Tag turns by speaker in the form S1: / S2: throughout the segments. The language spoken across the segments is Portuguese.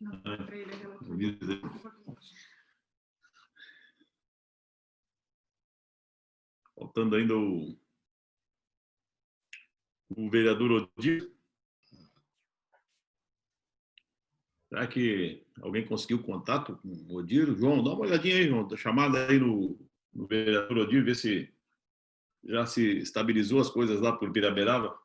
S1: não para ele é relator.
S2: Faltando ainda o vereador Odir. Será que alguém conseguiu contato com o Odir? João, dá uma olhadinha aí, João. Tá chamada aí no vereador Odir, ver se já se estabilizou as coisas lá por Piraberaba.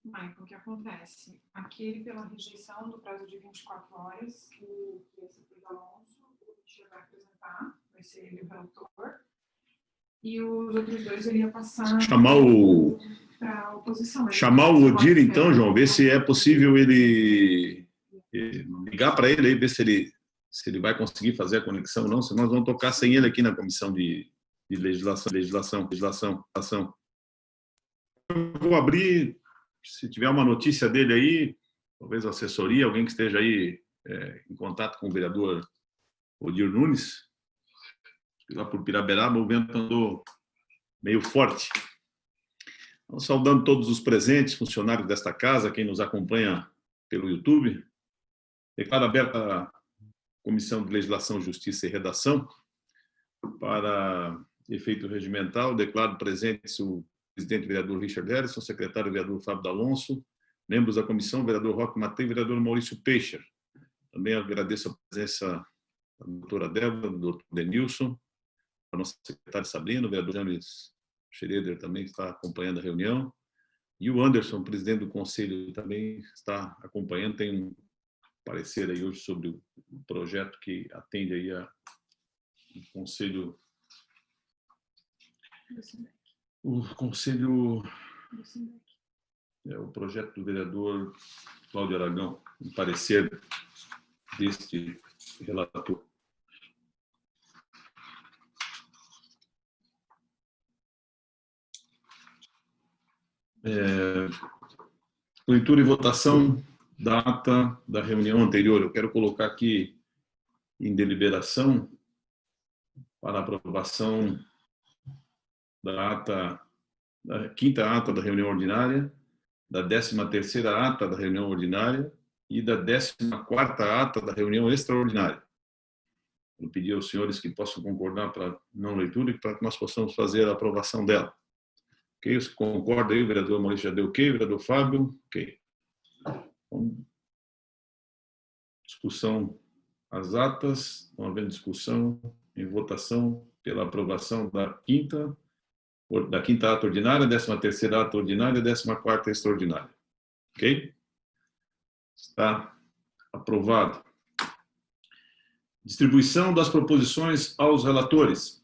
S1: Michael, o que acontece? Aquele pela rejeição do prazo de 24 horas, que esse Pedro Alonso, o Richard vai apresentar, vai ser ele o relator, e os outros dois ele ia passar para a oposição.
S2: Chamar o Odir, então, João, ver se é possível ele ligar para ele aí, ver se ele vai conseguir fazer a conexão ou não, senão nós vamos tocar sem ele aqui na comissão de legislação. Eu vou abrir. Se tiver uma notícia dele aí, talvez a assessoria, alguém que esteja aí em contato com o vereador Odir Nunes, lá por Piraberaba, o vento andou meio forte. Então, saudando todos os presentes, funcionários desta casa, quem nos acompanha pelo YouTube. Declaro aberta a Comissão de Legislação, Justiça e Redação. Para efeito regimental, declaro presentes o presidente, vereador Richard Harrison, secretário, vereador Fábio D'Alonso, membros da comissão, vereador Roque Matei e vereador Maurício Peixer. Também agradeço a presença da doutora Débora, do doutor Denilson, a nossa secretária Sabrina, o vereador James Schroeder também está acompanhando a reunião, e o Anderson, presidente do conselho, também está acompanhando, tem um parecer aí hoje sobre o projeto que atende aí o conselho... o projeto do vereador Cláudio Aragão, um parecer deste relator. Leitura e votação da ata da reunião anterior. Eu quero colocar aqui em deliberação para aprovação da quinta ata da reunião ordinária, da 13ª ata da reunião ordinária e da 14ª ata da reunião extraordinária. Eu pedi aos senhores que possam concordar para não leitura e para que nós possamos fazer a aprovação dela. Ok? Você concorda aí? O vereador Maurício já deu ok, o vereador Fábio? Ok. Então, discussão às atas, não havendo discussão, em votação pela aprovação da quinta ata ordinária, 13ª ata ordinária e 14ª extraordinária. Ok? Está aprovado. Distribuição das proposições aos relatores.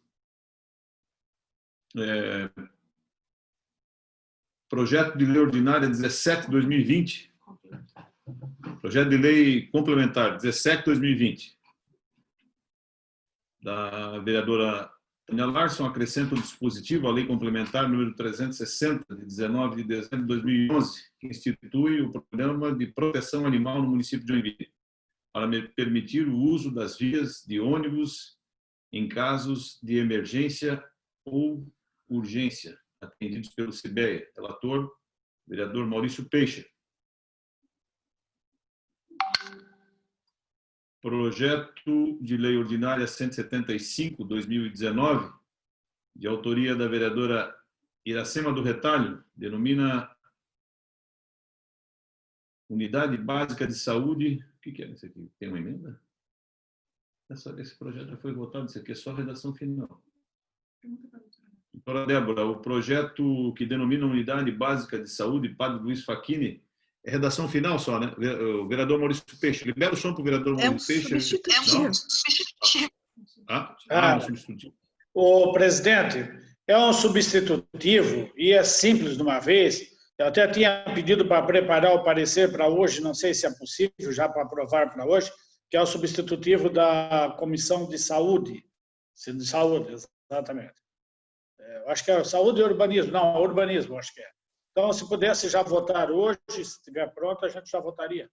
S2: Projeto de lei ordinária 17/2020. Projeto de lei complementar 17/2020. Da vereadora Tânia Larson, acrescenta o dispositivo à lei complementar número 360, de 19 de dezembro de 2011, que institui o Programa de Proteção Animal no município de Joinville, para permitir o uso das vias de ônibus em casos de emergência ou urgência, atendidos pelo CIBEA. Relator, vereador Maurício Peixer. Projeto de lei ordinária 175/2019, de autoria da vereadora Iracema do Retalho, denomina Unidade Básica de Saúde. O que é isso aqui? Tem uma emenda? Esse projeto já foi votado, isso aqui é só a redação final. Doutora Débora, o projeto que denomina Unidade Básica de Saúde, Padre Luiz Facchini, é redação final só, né? O vereador Maurício Peixe. Libera o som para o vereador Maurício Peixe.
S3: Substitutivo.
S2: Um substitutivo.
S3: O presidente, é um substitutivo e é simples de uma vez. Eu até tinha pedido para preparar o parecer para hoje, não sei se é possível já para aprovar para hoje, que é o substitutivo da Comissão de Saúde. De Saúde, exatamente. Eu acho que é Saúde e Urbanismo. Não, Urbanismo, acho que é. Então, se pudesse já votar hoje, se estiver pronto, a gente já votaria.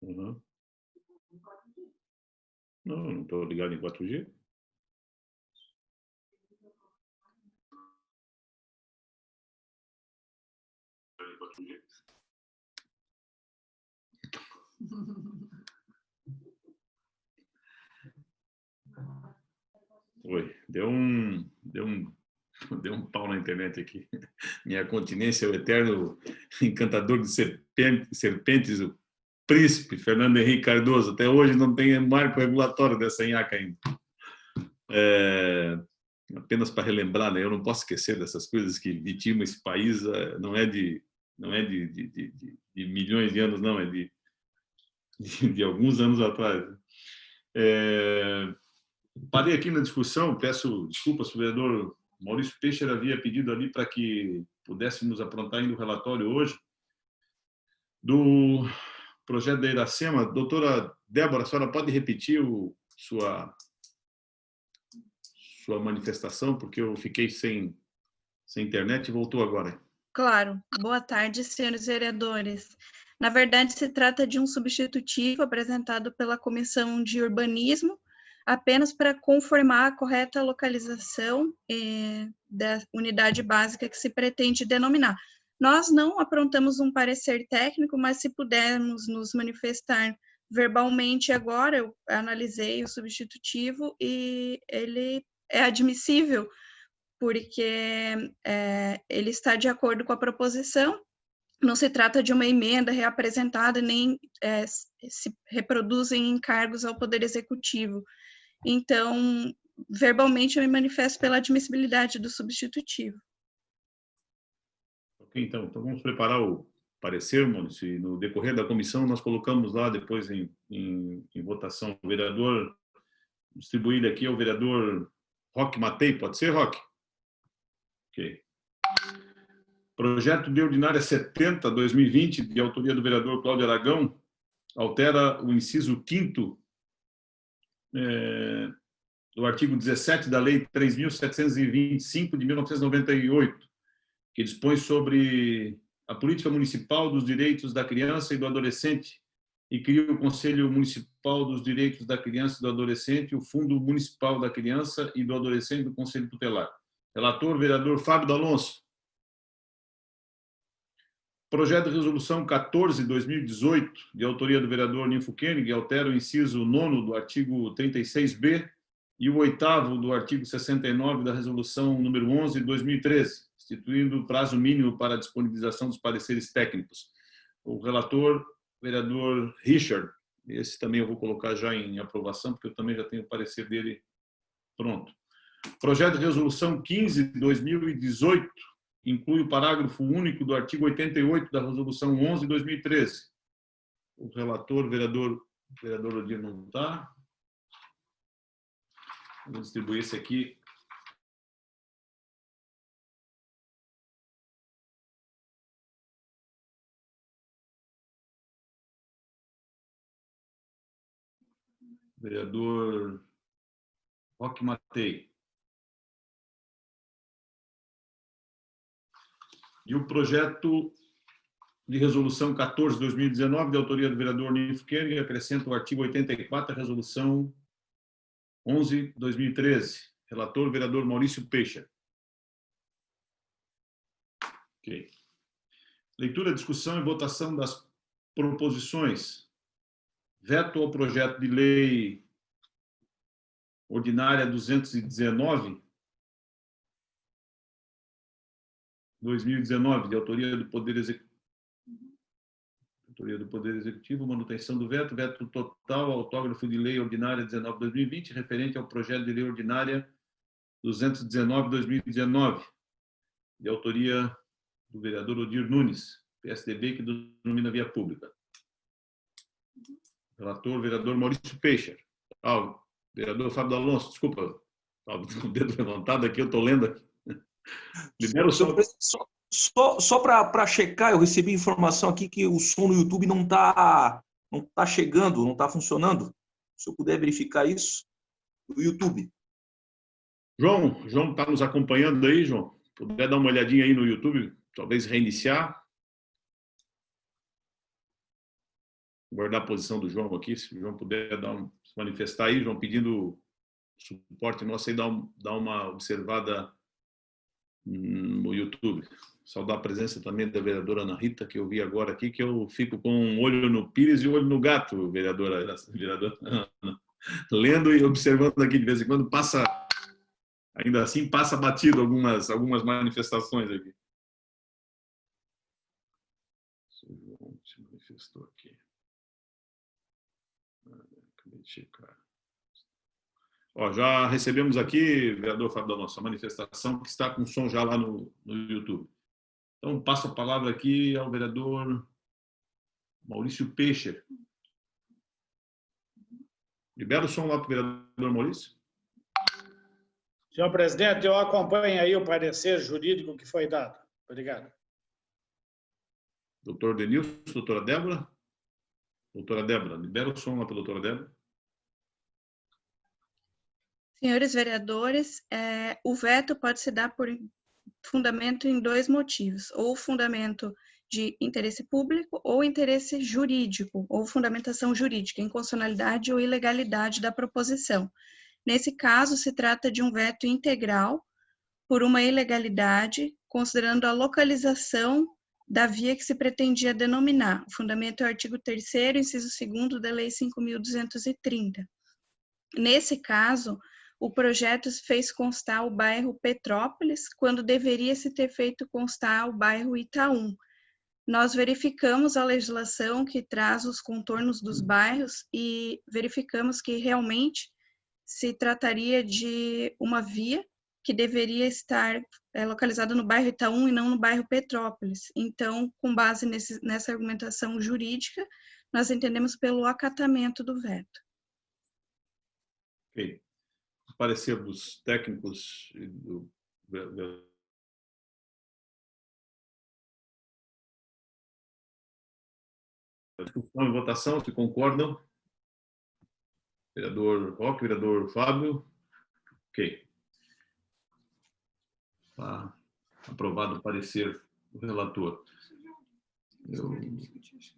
S2: Uhum. Não estou ligado em 4G. Oi, deu um pau na internet aqui. Minha continência é o eterno encantador de serpentes, o príncipe Fernando Henrique Cardoso. Até hoje não tem marco regulatório dessa nhaca ainda. Apenas para relembrar, né? Eu não posso esquecer dessas coisas que vitimam esse país. Não é de milhões de anos, não, é de alguns anos atrás. Parei aqui na discussão, peço desculpas, o vereador Maurício Teixeira havia pedido ali para que pudéssemos aprontar ainda o relatório hoje do projeto da Iracema. Doutora Débora, a senhora pode repetir sua manifestação, porque eu fiquei sem internet e voltou agora.
S4: Claro. Boa tarde, senhores vereadores. Na verdade, se trata de um substitutivo apresentado pela Comissão de Urbanismo, apenas para conformar a correta localização da unidade básica que se pretende denominar. Nós não aprontamos um parecer técnico, mas se pudermos nos manifestar verbalmente agora, eu analisei o substitutivo e ele é admissível, porque ele está de acordo com a proposição, não se trata de uma emenda reapresentada, nem se reproduzem encargos ao Poder Executivo. Então, verbalmente, eu me manifesto pela admissibilidade do substitutivo.
S2: Ok, então vamos preparar o parecer, Maurício, e no decorrer da comissão nós colocamos lá depois em votação. O vereador distribuído aqui é o vereador Roque Matei, pode ser, Roque? Ok. Projeto de ordinária 70/2020, de autoria do vereador Cláudio Aragão, altera o inciso 5º do artigo 17 da Lei 3.725, de 1998, que dispõe sobre a política municipal dos direitos da criança e do adolescente e cria o Conselho Municipal dos Direitos da Criança e do Adolescente, o Fundo Municipal da Criança e do Adolescente do Conselho Tutelar. Relator, vereador Fábio D'Alonso. Projeto de resolução 14/2018, de autoria do vereador Ninfo Koenig, altera o inciso 9º do artigo 36B e o 8º do artigo 69 da resolução número 11/2013, instituindo o prazo mínimo para a disponibilização dos pareceres técnicos. O relator, vereador Richard, esse também eu vou colocar já em aprovação, porque eu também já tenho o parecer dele pronto. Projeto de resolução 15/2018, inclui o parágrafo único do artigo 88 da resolução 11/2013. O relator, vereador Odir, não está. Vou distribuir esse aqui. Vereador Roque Matei. E o projeto de resolução 14/2019, de autoria do vereador Ninfo Koenig, acrescenta o artigo 84 da resolução 11/2013. Relator, vereador Maurício Teixeira. Ok. Leitura, discussão e votação das proposições. Veto ao projeto de lei ordinária 219/2019, de autoria do Poder Executivo. autoria do Poder Executivo, manutenção do veto, veto total, autógrafo de lei ordinária 19/2020, referente ao projeto de lei ordinária 219/2019, de autoria do vereador Odir Nunes, PSDB, que denomina via pública. Relator, vereador Maurício Peixer. Vereador Fábio Alonso, desculpa, estava com o dedo levantado aqui, eu estou lendo aqui. Libera o som.
S5: Só para checar, eu recebi informação aqui que o som no YouTube não tá chegando, não está funcionando. Se eu puder verificar isso, no YouTube.
S2: João está nos acompanhando aí, João? Puder dar uma olhadinha aí no YouTube, talvez reiniciar. Vou guardar a posição do João aqui, se o João puder se manifestar aí, João, pedindo suporte nosso aí, dar uma observada no YouTube. Saudar a presença também da vereadora Ana Rita, que eu vi agora aqui, que eu fico com um olho no Pires e um olho no gato, vereadora Ana. Lendo e observando aqui de vez em quando, ainda assim passa batido algumas manifestações aqui. O João se manifestou aqui. Acabei de checar. Já recebemos aqui, vereador Fábio Alonso, a manifestação que está com som já lá no YouTube. Então, passo a palavra aqui ao vereador Maurício Peixer. Libera o som lá para o vereador Maurício.
S3: Senhor presidente, eu acompanho aí o parecer jurídico que foi dado. Obrigado.
S2: Doutor Denilson, doutora Débora. Doutora Débora, libera o som lá para a doutora Débora.
S4: Senhores vereadores, o veto pode se dar por fundamento em dois motivos, ou fundamento de interesse público ou interesse jurídico, ou fundamentação jurídica, inconstitucionalidade ou ilegalidade da proposição. Nesse caso, se trata de um veto integral por uma ilegalidade, considerando a localização da via que se pretendia denominar. O fundamento é o artigo 3º, inciso 2º da Lei 5.230. Nesse caso, o projeto fez constar o bairro Petrópolis, quando deveria se ter feito constar o bairro Itaú. Nós verificamos a legislação que traz os contornos dos bairros e verificamos que realmente se trataria de uma via que deveria estar localizada no bairro Itaú e não no bairro Petrópolis. Então, com base nessa argumentação jurídica, nós entendemos pelo acatamento do veto.
S2: Ok. Parecer dos técnicos e do discussão e votação, se concordam? Vereador Roque, vereador Fábio. Ok. Tá aprovado o parecer do relator.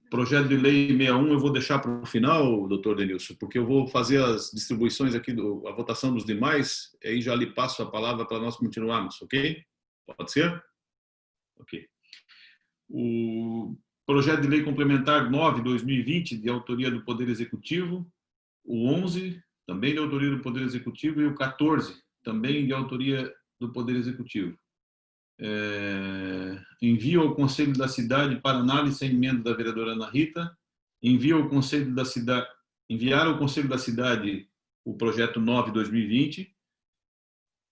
S2: Projeto de lei 61 eu vou deixar para o final, doutor Denilson, porque eu vou fazer as distribuições aqui, a votação dos demais, e aí já lhe passo a palavra para nós continuarmos, ok? Pode ser? Ok. O projeto de lei complementar 9/2020, de autoria do Poder Executivo, o 11, também de autoria do Poder Executivo, e o 14, também de autoria do Poder Executivo. Envia ao Conselho da Cidade para análise a emenda da vereadora Ana Rita, enviar ao Conselho da Cidade o projeto 9/2020,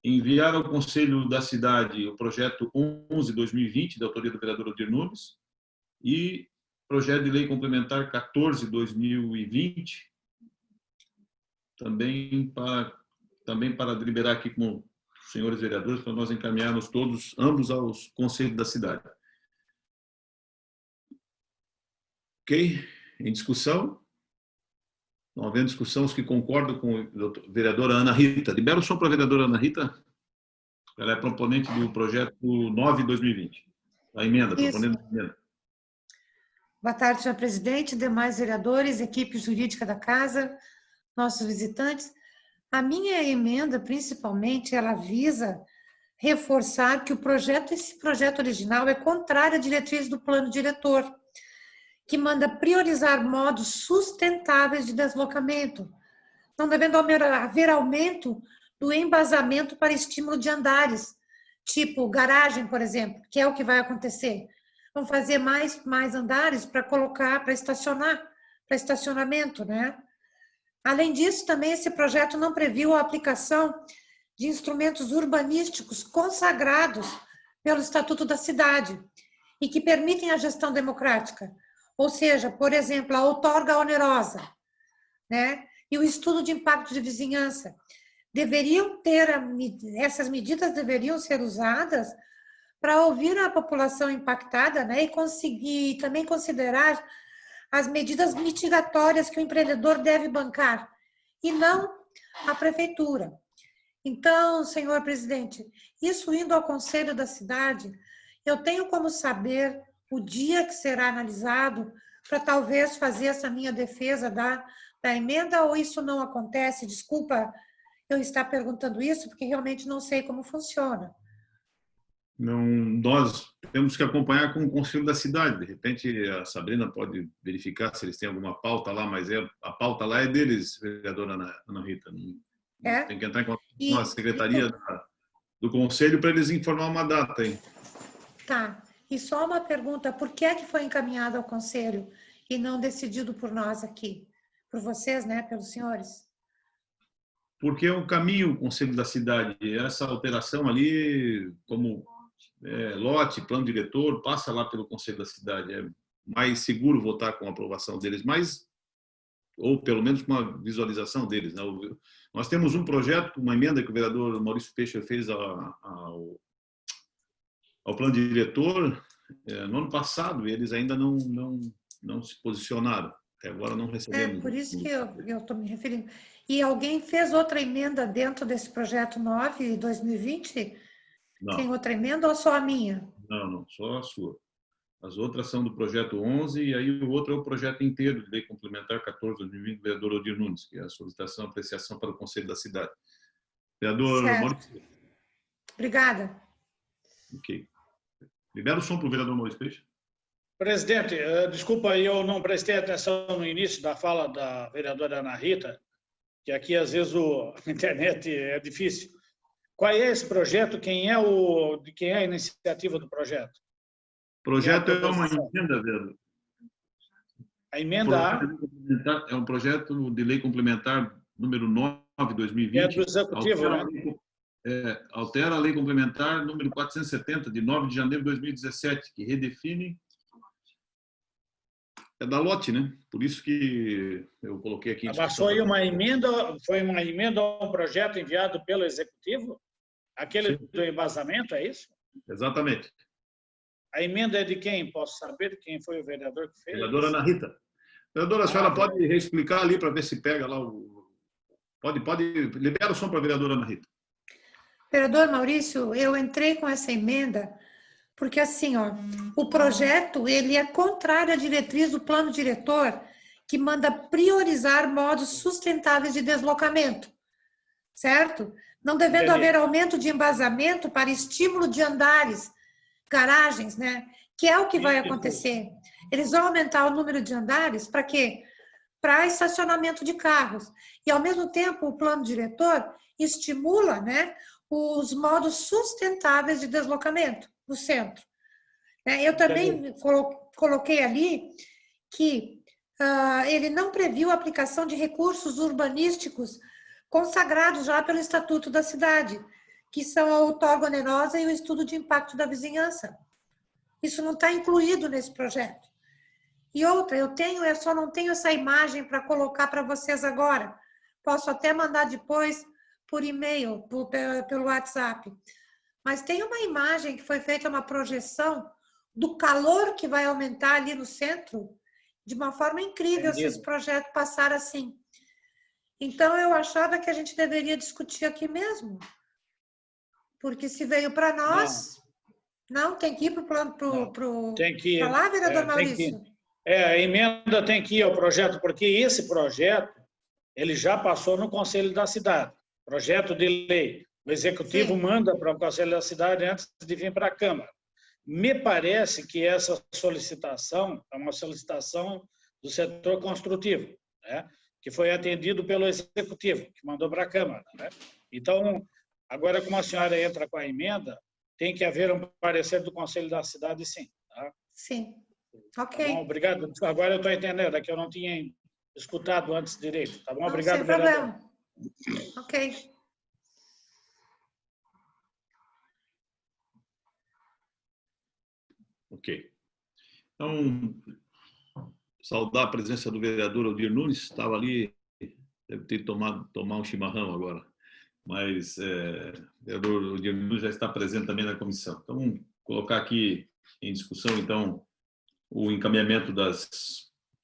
S2: enviar ao Conselho da Cidade o projeto 11/2020, da autoria do vereador Odir Nunes, e projeto de lei complementar 14/2020, também para deliberar aqui com senhores vereadores, para nós encaminharmos ambos aos conselhos da cidade. Ok? Em discussão? Não havendo discussão, os que concordam com a vereadora Ana Rita. Libera o som para a vereadora Ana Rita. Ela é proponente do projeto 9/2020. A emenda, proponente da emenda.
S6: Boa tarde, senhor presidente, demais vereadores, equipe jurídica da casa, nossos visitantes. A minha emenda, principalmente, ela visa reforçar que esse projeto original é contrário à diretriz do plano diretor, que manda priorizar modos sustentáveis de deslocamento, não devendo haver aumento do embasamento para estímulo de andares, tipo garagem, por exemplo, que é o que vai acontecer. vão fazer mais andares para colocar, para estacionamento, né? Além disso, também esse projeto não previu a aplicação de instrumentos urbanísticos consagrados pelo Estatuto da Cidade e que permitem a gestão democrática. Ou seja, por exemplo, a outorga onerosa, né? E o estudo de impacto de vizinhança. Essas medidas deveriam ser usadas para ouvir a população impactada, né? E conseguir também considerar as medidas mitigatórias que o empreendedor deve bancar, e não a prefeitura. Então, senhor presidente, isso indo ao Conselho da Cidade, eu tenho como saber o dia que será analisado para talvez fazer essa minha defesa da emenda, ou isso não acontece? Desculpa eu estar perguntando isso, porque realmente não sei como funciona.
S2: Não, nós temos que acompanhar com o Conselho da Cidade. De repente, a Sabrina pode verificar se eles têm alguma pauta lá, mas a pauta lá é deles, vereadora Ana Rita. Tem que entrar em contato com a secretaria do Conselho para eles informar uma data aí.
S6: Tá. E só uma pergunta, por que é que foi encaminhado ao Conselho e não decidido por nós aqui? Por vocês, né? Pelos senhores?
S2: Porque é um caminho, o Conselho da Cidade. Essa alteração ali, como lote, plano diretor, passa lá pelo Conselho da Cidade. É mais seguro votar com a aprovação deles, ou pelo menos com a visualização deles, né? Nós temos um projeto, uma emenda que o vereador Maurício Peixe fez ao plano diretor no ano passado, e eles ainda não se posicionaram. Até agora não recebemos.
S6: Por isso que eu estou me referindo. E alguém fez outra emenda dentro desse projeto 9, 2020?
S2: Não.
S6: Tem outra emenda ou só a minha?
S2: Não, só a sua. As outras são do projeto 11, e aí o outro é o projeto inteiro de lei complementar 14/2020 do vereador Odir Nunes, que é a solicitação e apreciação para o Conselho da Cidade. Vereador Maurício.
S6: Obrigada.
S2: Ok. Libera o som para o vereador Maurício Peixe.
S3: Presidente, desculpa, eu não prestei atenção no início da fala da vereadora Ana Rita, que aqui às vezes a internet é difícil. Qual é esse projeto? Quem é a iniciativa do projeto?
S2: O projeto é uma emenda, vereador.
S3: A emenda
S2: é um projeto de lei complementar número 9/2020.
S3: É do Executivo,
S2: altera a lei complementar número 470, de 9 de janeiro de 2017, que redefine... É da lote, né? Por isso que eu coloquei aqui...
S3: Mas foi uma emenda a um projeto enviado pelo Executivo? Aquele do embasamento, é isso?
S2: Exatamente.
S3: A emenda é de quem? Posso saber de quem foi o vereador que fez?
S2: Vereadora Ana Rita. Vereadora, a senhora pode reexplicar ali para ver se pega lá o... Pode. Libera o som para a vereadora Ana Rita.
S6: Vereador Maurício, eu entrei com essa emenda porque, assim, o projeto ele é contrário à diretriz do plano diretor, que manda priorizar modos sustentáveis de deslocamento, certo? Não devendo haver aumento de embasamento para estímulo de andares, garagens, né? Que é o que vai acontecer. Eles vão aumentar o número de andares para quê? Para estacionamento de carros. E, ao mesmo tempo, o plano diretor estimula, né, os modos sustentáveis de deslocamento no centro. Eu também coloquei ali que ele não previu a aplicação de recursos urbanísticos consagrados já pelo Estatuto da Cidade, que são a outorga onerosa e o estudo de impacto da vizinhança. Isso não está incluído nesse projeto. E outra, eu só não tenho essa imagem para colocar para vocês agora. Posso até mandar depois por e-mail, pelo WhatsApp. Mas tem uma imagem que foi feita, uma projeção do calor que vai aumentar ali no centro, de uma forma incrível, se esse projeto passar assim. Então, eu achava que a gente deveria discutir aqui mesmo. Porque se veio para nós... Não, tem que ir para o plano...
S3: Tem que ir.
S6: Para lá, vereador Maurício?
S3: A emenda tem que ir ao projeto, porque esse projeto, ele já passou no Conselho da Cidade. Projeto de lei. O Executivo manda para o Conselho da Cidade antes de vir para a Câmara. Me parece que essa solicitação é uma solicitação do setor construtivo, né? Que foi atendido pelo Executivo, que mandou para a Câmara, né? Então, agora, como a senhora entra com a emenda, tem que haver um parecer do Conselho da Cidade, sim. Tá?
S6: Sim.
S3: Tá
S6: Ok.
S3: bom, obrigado. Agora eu estou entendendo, é que eu não tinha escutado antes direito. Tá bom?
S6: Não,
S3: Obrigado,
S6: sem
S3: vereador.
S6: problema. Ok.
S2: Ok. Então, saudar a presença do vereador Odir Nunes, estava ali, deve ter tomar um chimarrão agora, mas o vereador Odir Nunes já está presente também na comissão. Então, vamos colocar aqui em discussão, então, o encaminhamento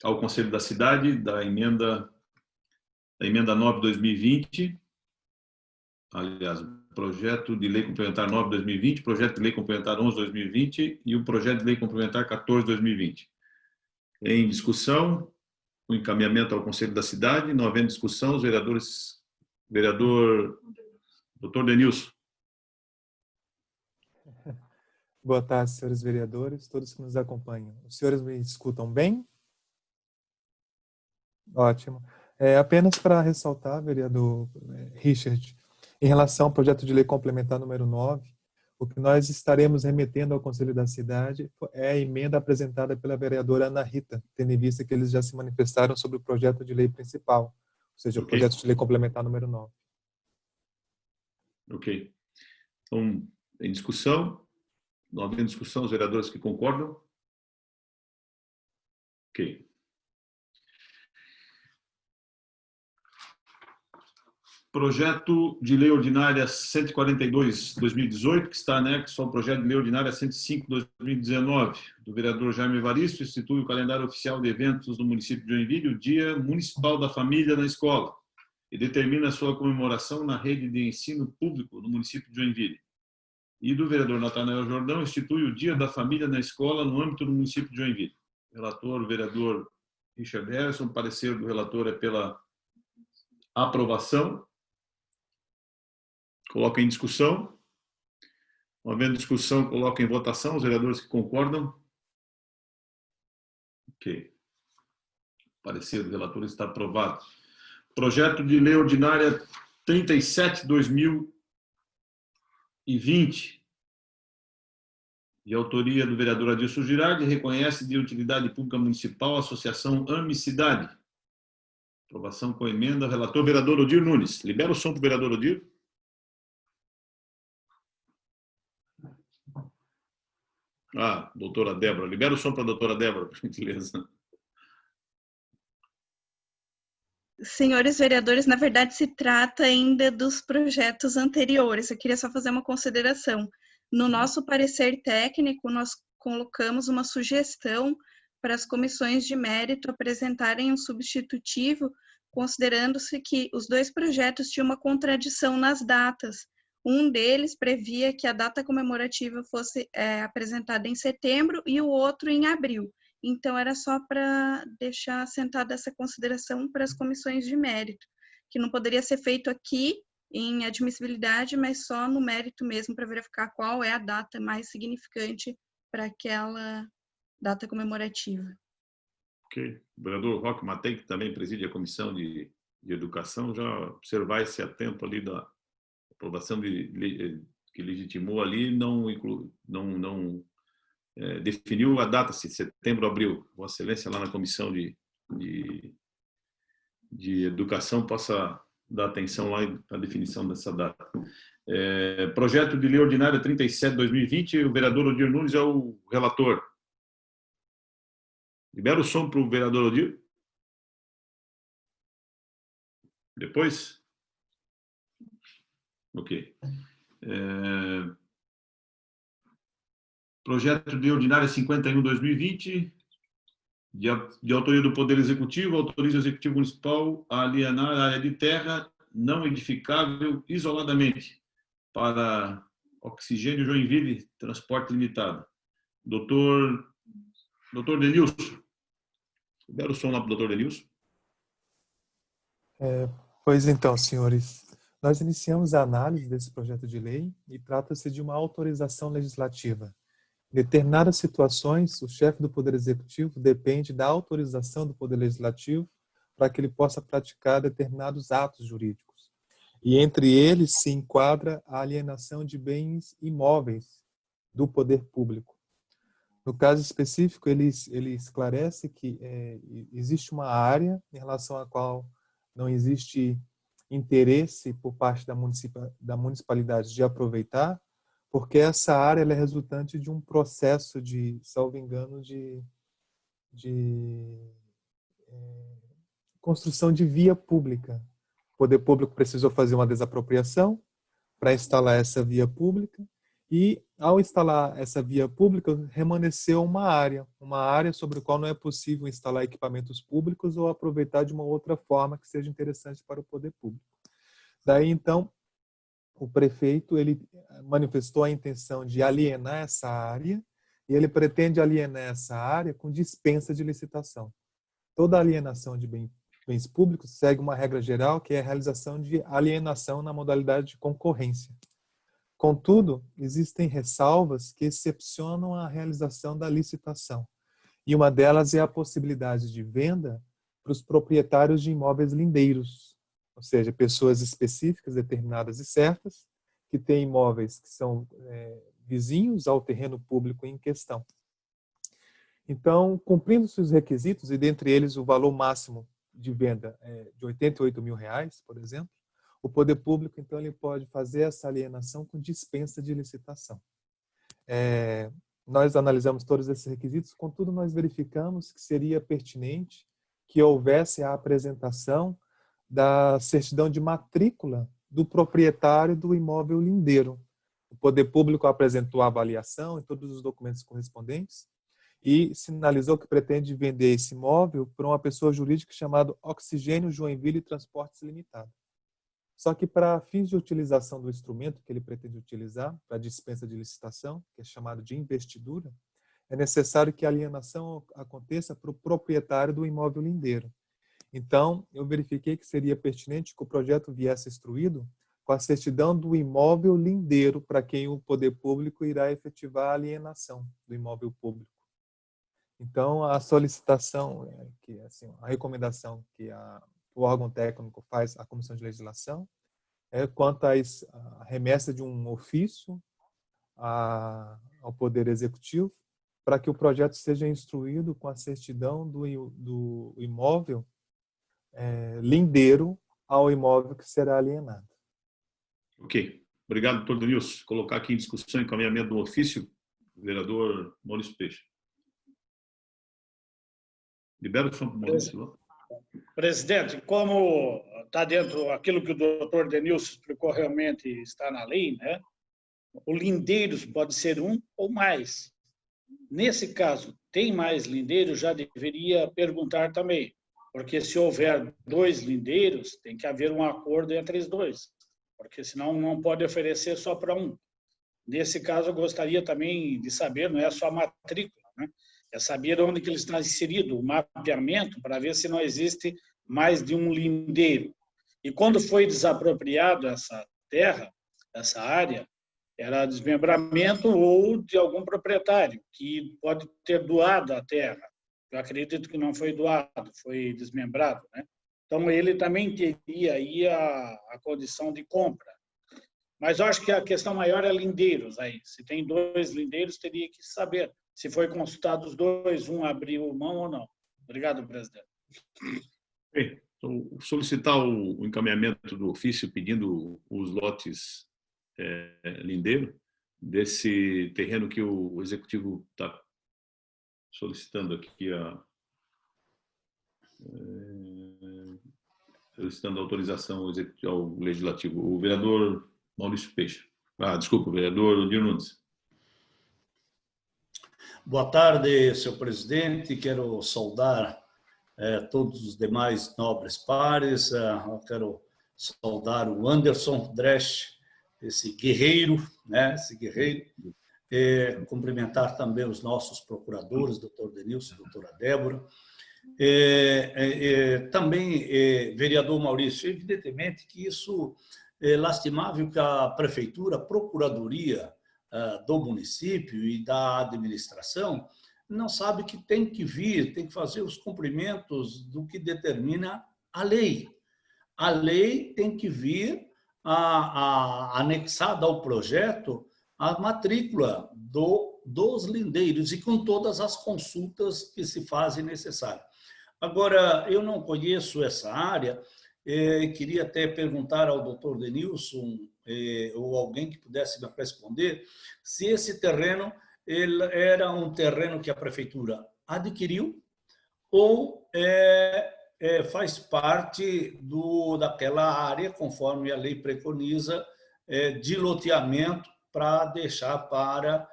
S2: ao Conselho da Cidade da emenda 9/2020, aliás, projeto de lei complementar 9/2020, projeto de lei complementar 11/2020 e o projeto de lei complementar 14/2020. Em discussão, o encaminhamento ao Conselho da Cidade, não havendo discussão, os vereador Dr. Denilson.
S7: Boa tarde, senhores vereadores, todos que nos acompanham. Os senhores me escutam bem? Ótimo. Apenas para ressaltar, vereador Richard, em relação ao projeto de lei complementar número 9, o que nós estaremos remetendo ao Conselho da Cidade é a emenda apresentada pela vereadora Ana Rita, tendo em vista que eles já se manifestaram sobre o projeto de lei principal, ou seja, o projeto de lei complementar número 9.
S2: Ok. Então, em discussão, não havendo discussão, os vereadores que concordam? Ok. Projeto de Lei Ordinária 142/2018, que está anexo ao Projeto de Lei Ordinária 105/2019, do vereador Jaime Evaristo, institui o calendário oficial de eventos do município de Joinville, o Dia Municipal da Família na Escola, e determina a sua comemoração na rede de ensino público do município de Joinville. E do vereador Natanael Jordão, institui o Dia da Família na Escola no âmbito do município de Joinville. Relator, o vereador Richard Harrison, parecer do relator é pela aprovação. Coloca em discussão. Não havendo discussão, coloca em votação. Os vereadores que concordam. Ok. O parecer do relator está aprovado. Projeto de Lei Ordinária 37/2020, de autoria do vereador Adilson Girardi, reconhece de utilidade pública municipal a Associação Amicidade. Aprovação com emenda. Relator, vereador Odir Nunes. Libera o som para o vereador Odir. Doutora Débora. Libera o som para a doutora Débora, por gentileza.
S4: Senhores vereadores, na verdade se trata ainda dos projetos anteriores. Eu queria só fazer uma consideração. No nosso parecer técnico, nós colocamos uma sugestão para as comissões de mérito apresentarem um substitutivo, considerando-se que os dois projetos tinham uma contradição nas datas. Um deles previa que a data comemorativa fosse apresentada em setembro e o outro em abril. Então, era só para deixar assentada essa consideração para as comissões de mérito, que não poderia ser feito aqui em admissibilidade, mas só no mérito mesmo, para verificar qual é a data mais significante para aquela data comemorativa.
S2: Ok. O vereador Roque Matei, que também preside a Comissão de Educação, já observar esse atento ali da aprovação que legitimou ali, não definiu a data, se setembro ou abril. Vossa Excelência, lá na Comissão de Educação, possa dar atenção lá à definição dessa data. Projeto de Lei Ordinária 37/2020, o vereador Odir Nunes é o relator. Libera o som para o vereador Odir. Depois? Ok. Projeto de Lei Ordinária 51/2020, de autoria do Poder Executivo, autoriza o Executivo Municipal a alienar a área de terra não edificável isoladamente para Oxigênio Joinville Transporte Limitado. Doutor Denilson. Libera o som lá para o doutor Denilson.
S7: Pois então, senhores, nós iniciamos a análise desse projeto de lei e trata-se de uma autorização legislativa. Em determinadas situações, o chefe do Poder Executivo depende da autorização do Poder Legislativo para que ele possa praticar determinados atos jurídicos. E entre eles se enquadra a alienação de bens imóveis do poder público. No caso específico, ele esclarece que existe uma área em relação à qual não existe interesse por parte da municipalidade de aproveitar, porque essa área ela é resultante de um processo de, salvo engano, de construção de via pública. O poder público precisou fazer uma desapropriação para instalar essa via pública, e ao instalar essa via pública, remanesceu uma área sobre a qual não é possível instalar equipamentos públicos ou aproveitar de uma outra forma que seja interessante para o poder público. Daí, então, o prefeito ele manifestou a intenção de alienar essa área, e ele pretende alienar essa área com dispensa de licitação. Toda alienação de bens públicos segue uma regra geral, que é a realização de alienação na modalidade de concorrência. Contudo, existem ressalvas que excepcionam a realização da licitação, e uma delas é a possibilidade de venda para os proprietários de imóveis lindeiros, ou seja, pessoas específicas, determinadas e certas, que têm imóveis que são vizinhos ao terreno público em questão. Então, cumprindo-se os requisitos, e dentre eles o valor máximo de venda de R$ 88.000, por exemplo, o poder público, então, ele pode fazer essa alienação com dispensa de licitação. Nós analisamos todos esses requisitos, contudo, nós verificamos que seria pertinente que houvesse a apresentação da certidão de matrícula do proprietário do imóvel lindeiro. O poder público apresentou a avaliação e todos os documentos correspondentes e sinalizou que pretende vender esse imóvel para uma pessoa jurídica chamada Oxigênio Joinville Transportes Limitado. Só que para fins de utilização do instrumento que ele pretende utilizar, para dispensa de licitação, que é chamado de investidura, é necessário que a alienação aconteça para o proprietário do imóvel lindeiro. Então, eu verifiquei que seria pertinente que o projeto viesse instruído com a certidão do imóvel lindeiro para quem o poder público irá efetivar a alienação do imóvel público. Então, a solicitação, a recomendação que o órgão técnico faz à Comissão de Legislação é quanto à remessa de um ofício ao Poder Executivo para que o projeto seja instruído com a certidão do imóvel lindeiro ao imóvel que será alienado.
S2: Ok. Obrigado, doutor Denilson. Colocar aqui em discussão e encaminhamento do ofício, o vereador Maurício Peixe. Libera o som para o Maurício.
S3: Presidente, como está dentro aquilo que o doutor Denilson explicou, realmente está na lei, né? O lindeiros pode ser um ou mais. Nesse caso, tem mais lindeiros, já deveria perguntar também, porque se houver 2 lindeiros, tem que haver um acordo entre os 2, porque senão não pode oferecer só para um. Nesse caso, eu gostaria também de saber, não é só a matrícula, né? É saber onde que ele está inserido, o mapeamento, para ver se não existe mais de um lindeiro. E quando foi desapropriado essa terra, essa área, era desmembramento ou de algum proprietário, que pode ter doado a terra. Eu acredito que não foi doado, foi desmembrado, né? Então, ele também teria aí a condição de compra. Mas eu acho que a questão maior é lindeiros aí. Se tem 2 lindeiros, teria que saber se foi consultado os 2, um abriu mão ou não. Obrigado, presidente.
S2: Bem, então, solicitar o encaminhamento do ofício pedindo os lotes lindeiro desse terreno que o executivo está solicitando aqui solicitando autorização ao legislativo. O vereador Maurício Peixe. Desculpa, o vereador Odir Nunes.
S8: Boa tarde, senhor presidente. Quero saudar todos os demais nobres pares. Quero saudar o Anderson Dresch, esse guerreiro, né? Esse guerreiro. Cumprimentar também os nossos procuradores, doutor Denilson, doutora Débora. Também, vereador Maurício, evidentemente que isso é lastimável que a prefeitura, a procuradoria do município e da administração não sabe que tem que vir, tem que fazer os cumprimentos do que determina a lei. A lei tem que vir anexada ao projeto a matrícula do dos lindeiros e com todas as consultas que se fazem necessárias. Agora, eu não conheço essa área, queria até perguntar ao doutor Denilson, ou alguém que pudesse me responder, se esse terreno ele era um terreno que a prefeitura adquiriu ou faz parte daquela área, conforme a lei preconiza, de loteamento para deixar para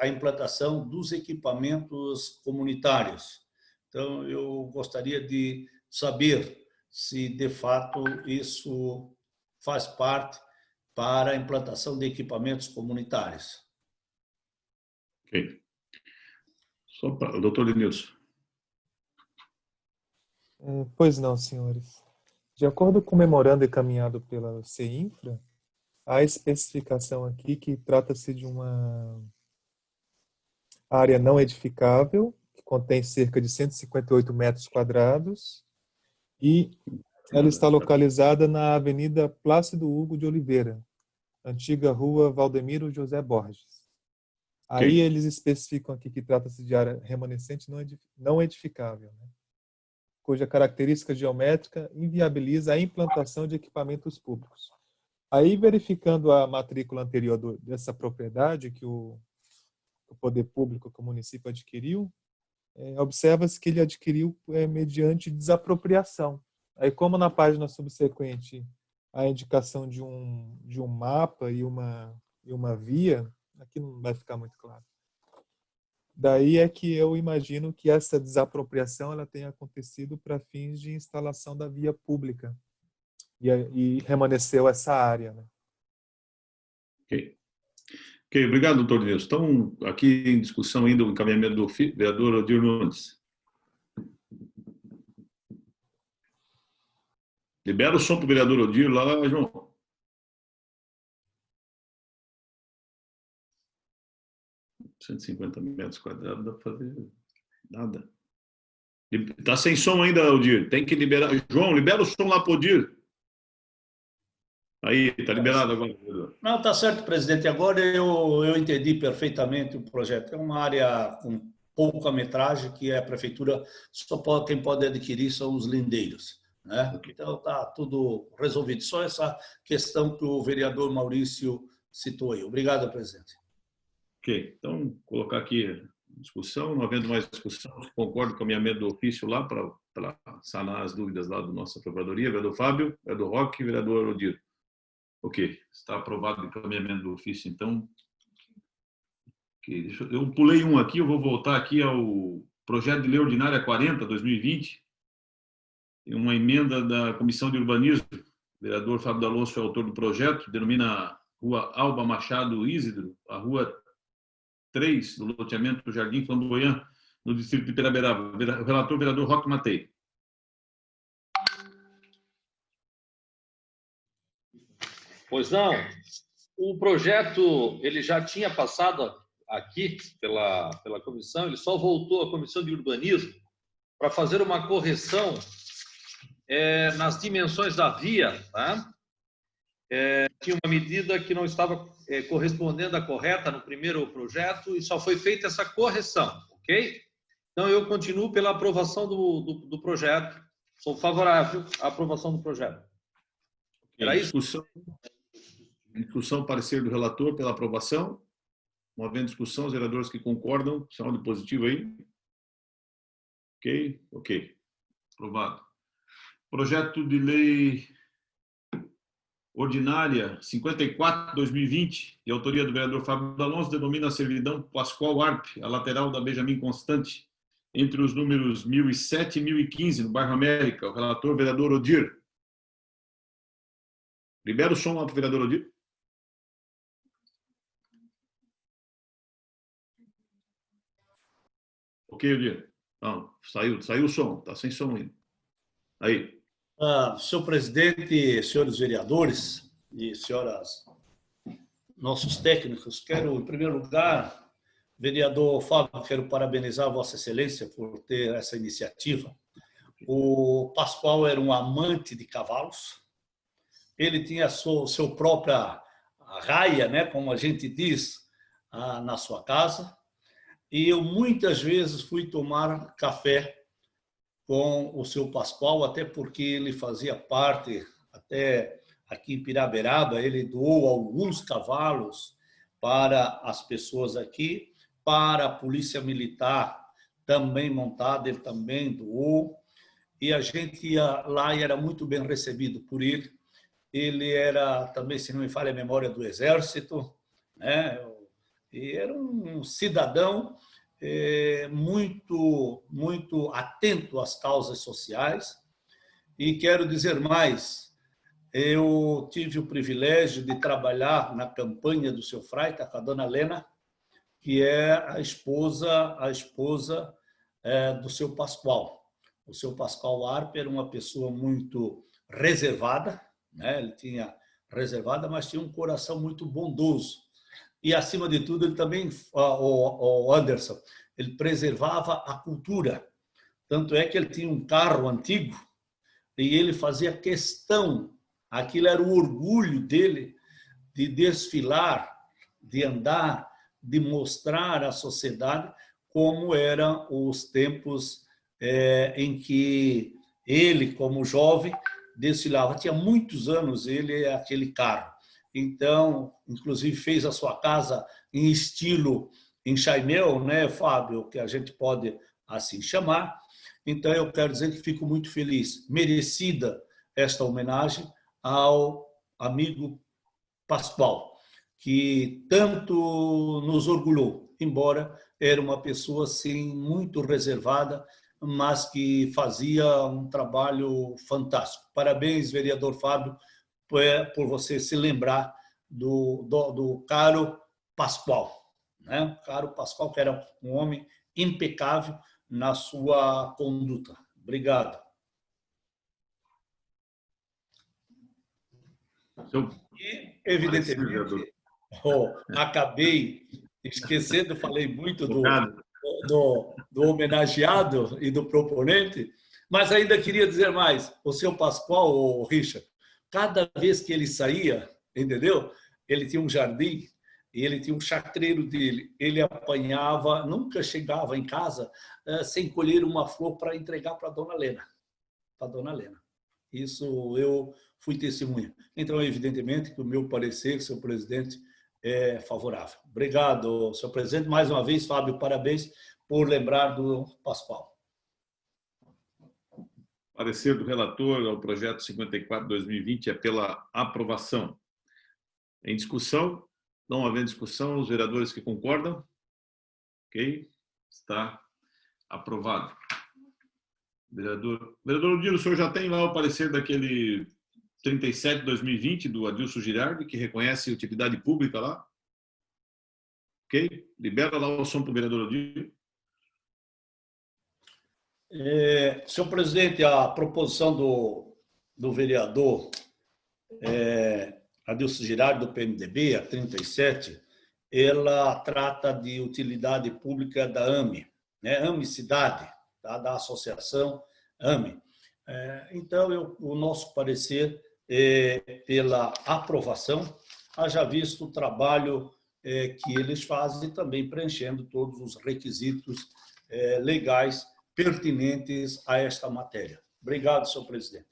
S8: a implantação dos equipamentos comunitários. Então, eu gostaria de saber se, de fato, isso faz parte para a implantação de equipamentos comunitários.
S2: Ok. Doutor Denilson.
S7: Pois não, senhores. De acordo com o memorando encaminhado pela CEINFRA, há especificação aqui que trata-se de uma área não edificável, que contém cerca de 158 metros quadrados, e ela está localizada na Avenida Plácido Hugo de Oliveira, antiga Rua Valdemiro José Borges. Aí eles especificam aqui que trata-se de área remanescente não edificável, né? Cuja característica geométrica inviabiliza a implantação de equipamentos públicos. Aí, verificando a matrícula anterior dessa propriedade que o poder público, que o município adquiriu, observa-se que ele adquiriu mediante desapropriação. Aí, como na página subsequente a indicação de um mapa e uma via, aqui não vai ficar muito claro. Daí é que eu imagino que essa desapropriação ela tenha acontecido para fins de instalação da via pública e remanesceu essa área, né?
S2: Ok, obrigado, doutor Denilson. Então, aqui em discussão ainda o encaminhamento do vereador Odir Nunes. Libera o som para o vereador Odir lá, João. ...150 metros quadrados, não dá para fazer nada. Está sem som ainda, Odir. Tem que liberar. João, libera o som lá para o Odir. Aí, está liberado agora.
S8: Não, está certo, presidente. Agora eu entendi perfeitamente o projeto. É uma área com pouca metragem que a prefeitura quem pode adquirir são os lindeiros, né? Okay. Então está tudo resolvido. Só essa questão que o vereador Maurício citou aí. Obrigado, presidente.
S2: Ok, então colocar aqui discussão, não havendo mais discussão, concordo com o encaminhamento do ofício lá para sanar as dúvidas lá da nossa procuradoria, vereador Fábio, vereador Roque e vereador Odir. Ok, está aprovado o encaminhamento do ofício, então. Okay, eu pulei um aqui, eu vou voltar aqui ao projeto de lei ordinária 40/2020, uma emenda da Comissão de Urbanismo, o vereador Fábio D'Alonso é autor do projeto, denomina Rua Alba Machado Isidro, a Rua 3 do loteamento Jardim Flamboyant, no distrito de Piraberaba. O relator, vereador Roque Matei.
S9: Pois não. O projeto ele já tinha passado aqui pela comissão, ele só voltou à Comissão de Urbanismo para fazer uma correção nas dimensões da via, tá? Tinha uma medida que não estava correspondendo à correta no primeiro projeto e só foi feita essa correção, ok? Então, eu continuo pela aprovação do projeto. Sou favorável à aprovação do projeto.
S2: Era isso? Discussão, parecer do relator pela aprovação. Não havendo discussão, os vereadores que concordam, sinal de positivo aí. Ok? Ok. Aprovado. Projeto de lei ordinária 54/2020, de autoria do vereador Fábio D'Alonso, denomina a servidão Pascoal Arp, a lateral da Benjamin Constante, entre os números 1007 e 1015, no bairro América. O relator, vereador Odir. Libera o som lá para o vereador Odir. Ok, Odir. Não, saiu o som, está sem som ainda. Aí.
S8: Senhor presidente, senhores vereadores e senhoras, nossos técnicos, quero, em primeiro lugar, vereador Fábio, quero parabenizar Vossa Excelência por ter essa iniciativa. O Pascoal era um amante de cavalos, ele tinha seu própria raia, né, como a gente diz, na sua casa, e eu muitas vezes fui tomar café com o seu Pascoal, até porque ele fazia parte, até aqui em Piraberaba, ele doou alguns cavalos para as pessoas aqui, para a Polícia Militar também montada, ele também doou, e a gente ia lá e era muito bem recebido por ele. Ele era também, se não me falha a memória, do Exército, né? E era um cidadão muito atento às causas sociais. E quero dizer mais, eu tive o privilégio de trabalhar na campanha do seu Freita, com a dona Lena, que é a esposa do seu Pascoal. O seu Pascoal Arpe era uma pessoa muito reservada, né? Ele tinha reservada, mas tinha um coração muito bondoso. E, acima de tudo, ele também, o Anderson, ele preservava a cultura. Tanto é que ele tinha um carro antigo e ele fazia questão, aquilo era o orgulho dele, de desfilar, de andar, de mostrar à sociedade como eram os tempos em que ele, como jovem, desfilava. Tinha muitos anos ele aquele carro. Então, inclusive, fez a sua casa em estilo enxaimel, né, Fábio, que a gente pode assim chamar. Então, eu quero dizer que fico muito feliz. Merecida esta homenagem ao amigo Pascoal, que tanto nos orgulhou, embora era uma pessoa assim, muito reservada, mas que fazia um trabalho fantástico. Parabéns, vereador Fábio, por você se lembrar do caro Pascoal, né? Caro Pascoal, que era um homem impecável na sua conduta. Obrigado. E, evidentemente, acabei esquecendo, falei muito do homenageado e do proponente, mas ainda queria dizer mais. O seu Pascoal, o Richard, cada vez que ele saía, entendeu? Ele tinha um jardim e ele tinha um chacreiro dele. Ele apanhava, nunca chegava em casa sem colher uma flor para entregar para a dona Lena. Para a dona Lena. Isso eu fui testemunha. Então, evidentemente, que o meu parecer, senhor presidente, é favorável. Obrigado, senhor presidente. Mais uma vez, Fábio, parabéns por lembrar do Pascoal.
S2: Parecer do relator ao projeto 54/2020 é pela aprovação. Em discussão? Não havendo discussão, os vereadores que concordam? Ok? Está aprovado. Vereador Odilo, o senhor já tem lá o parecer daquele 37/2020 do Adilson Girardi, que reconhece utilidade pública lá? Ok? Libera lá o som para o vereador Odilo.
S8: Senhor presidente, a proposição do vereador Adilson Girardi, do PMDB, a 37, ela trata de utilidade pública da AME, né? AME Cidade, da associação AME. Então, o nosso parecer é pela aprovação, haja visto o trabalho que eles fazem, também preenchendo todos os requisitos legais pertinentes a esta matéria. Obrigado, senhor presidente.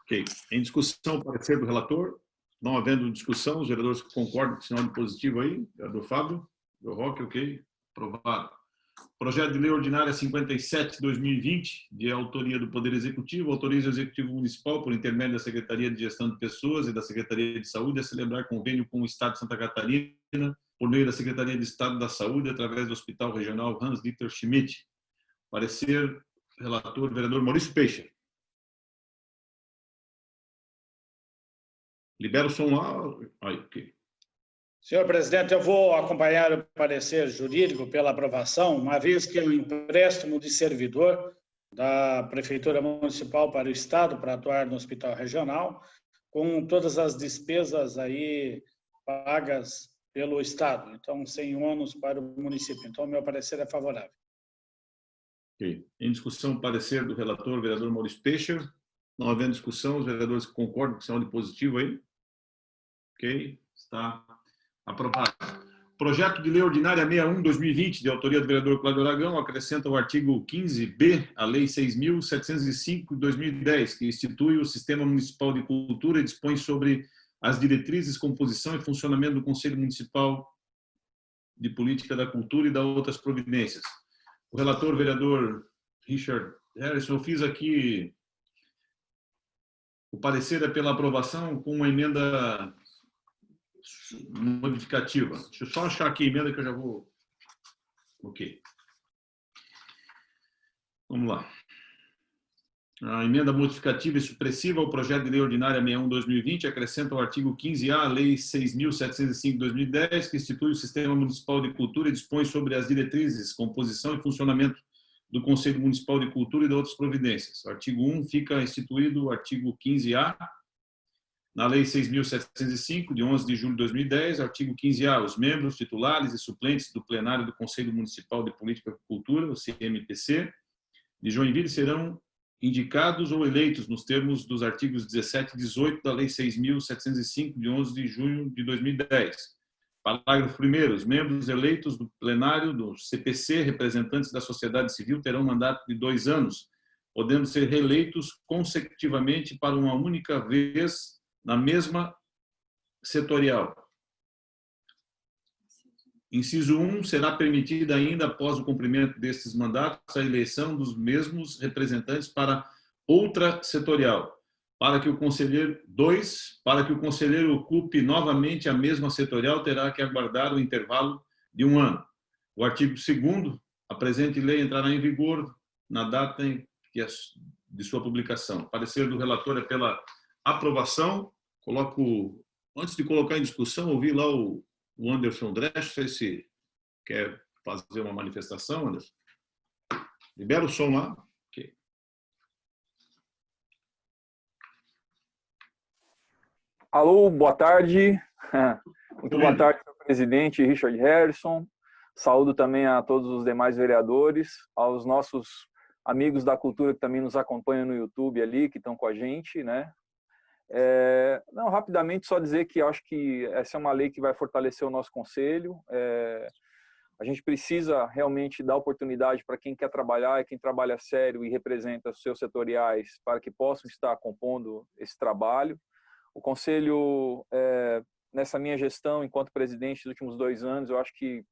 S2: Ok. Em discussão, o parecer do relator. Não havendo discussão, os vereadores que concordam com o sinal de positivo aí, vereador Fábio, do Roque, ok, aprovado. Projeto de Lei Ordinária 57/2020, de autoria do Poder Executivo, autoriza o Executivo Municipal, por intermédio da Secretaria de Gestão de Pessoas e da Secretaria de Saúde, a celebrar convênio com o Estado de Santa Catarina, por meio da Secretaria de Estado da Saúde, através do Hospital Regional Hans-Dieter Schmidt. Parecer, relator, vereador Maurício Peixe. Libera o som lá. Aí, ok.
S3: Senhor presidente, eu vou acompanhar o parecer jurídico pela aprovação, uma vez que é um empréstimo de servidor da Prefeitura Municipal para o Estado, para atuar no Hospital Regional, com todas as despesas aí pagas pelo Estado, então sem ônus para o município. Então, meu parecer é favorável.
S2: Ok. Em discussão, parecer do relator, vereador Maurício Peixe. Não havendo discussão, os vereadores que concordam com o sinal de positivo aí. Ok, está aprovado. Projeto de Lei Ordinária 61/2020, de autoria do vereador Cláudio Aragão, acrescenta o artigo 15b à Lei 6.705 de 2010, que institui o Sistema Municipal de Cultura e dispõe sobre as diretrizes, composição e funcionamento do Conselho Municipal de Política da Cultura e das outras providências. O relator, vereador Richard Harrison, eu fiz aqui o parecer é pela aprovação com uma emenda modificativa. Deixa eu só achar aqui a emenda que eu já vou... Ok. Vamos lá. A emenda modificativa e supressiva ao projeto de lei ordinária 61/2020 acrescenta o artigo 15A à Lei 6.705 de 2010, que institui o Sistema Municipal de Cultura e dispõe sobre as diretrizes, composição e funcionamento do Conselho Municipal de Cultura e de outras providências. O artigo 1 fica instituído o artigo 15A na Lei 6.705, de 11 de julho de 2010, artigo 15A, os membros titulares e suplentes do plenário do Conselho Municipal de Política e Cultura, o CMPC, de Joinville serão indicados ou eleitos nos termos dos artigos 17 e 18 da Lei 6.705, de 11 de junho de 2010. Parágrafo 1º. Os membros eleitos do plenário do CPC, representantes da sociedade civil, terão mandato de 2 anos, podendo ser reeleitos consecutivamente para uma única vez na mesma setorial. Inciso 1, será permitida ainda, após o cumprimento destes mandatos, a eleição dos mesmos representantes para outra setorial, para que o conselheiro ocupe novamente a mesma setorial, terá que aguardar o intervalo de 1 ano. O artigo 2º, a presente lei entrará em vigor na data de sua publicação. O parecer do relator é pela aprovação. Antes de colocar em discussão, ouvi lá o Anderson Dresch, não sei se quer fazer uma manifestação, Anderson. Libera o som lá. Okay.
S10: Alô, boa tarde. Muito boa tarde, senhor presidente Richard Harrison. Saúdo também a todos os demais vereadores, aos nossos amigos da cultura que também nos acompanham no YouTube ali, que estão com a gente, né? Não, rapidamente só dizer que acho que essa é uma lei que vai fortalecer o nosso conselho. A gente precisa realmente dar oportunidade para quem quer trabalhar e quem trabalha sério e representa os seus setoriais para que possam estar compondo esse trabalho. O conselho, nessa minha gestão enquanto presidente dos últimos 2 anos, eu acho que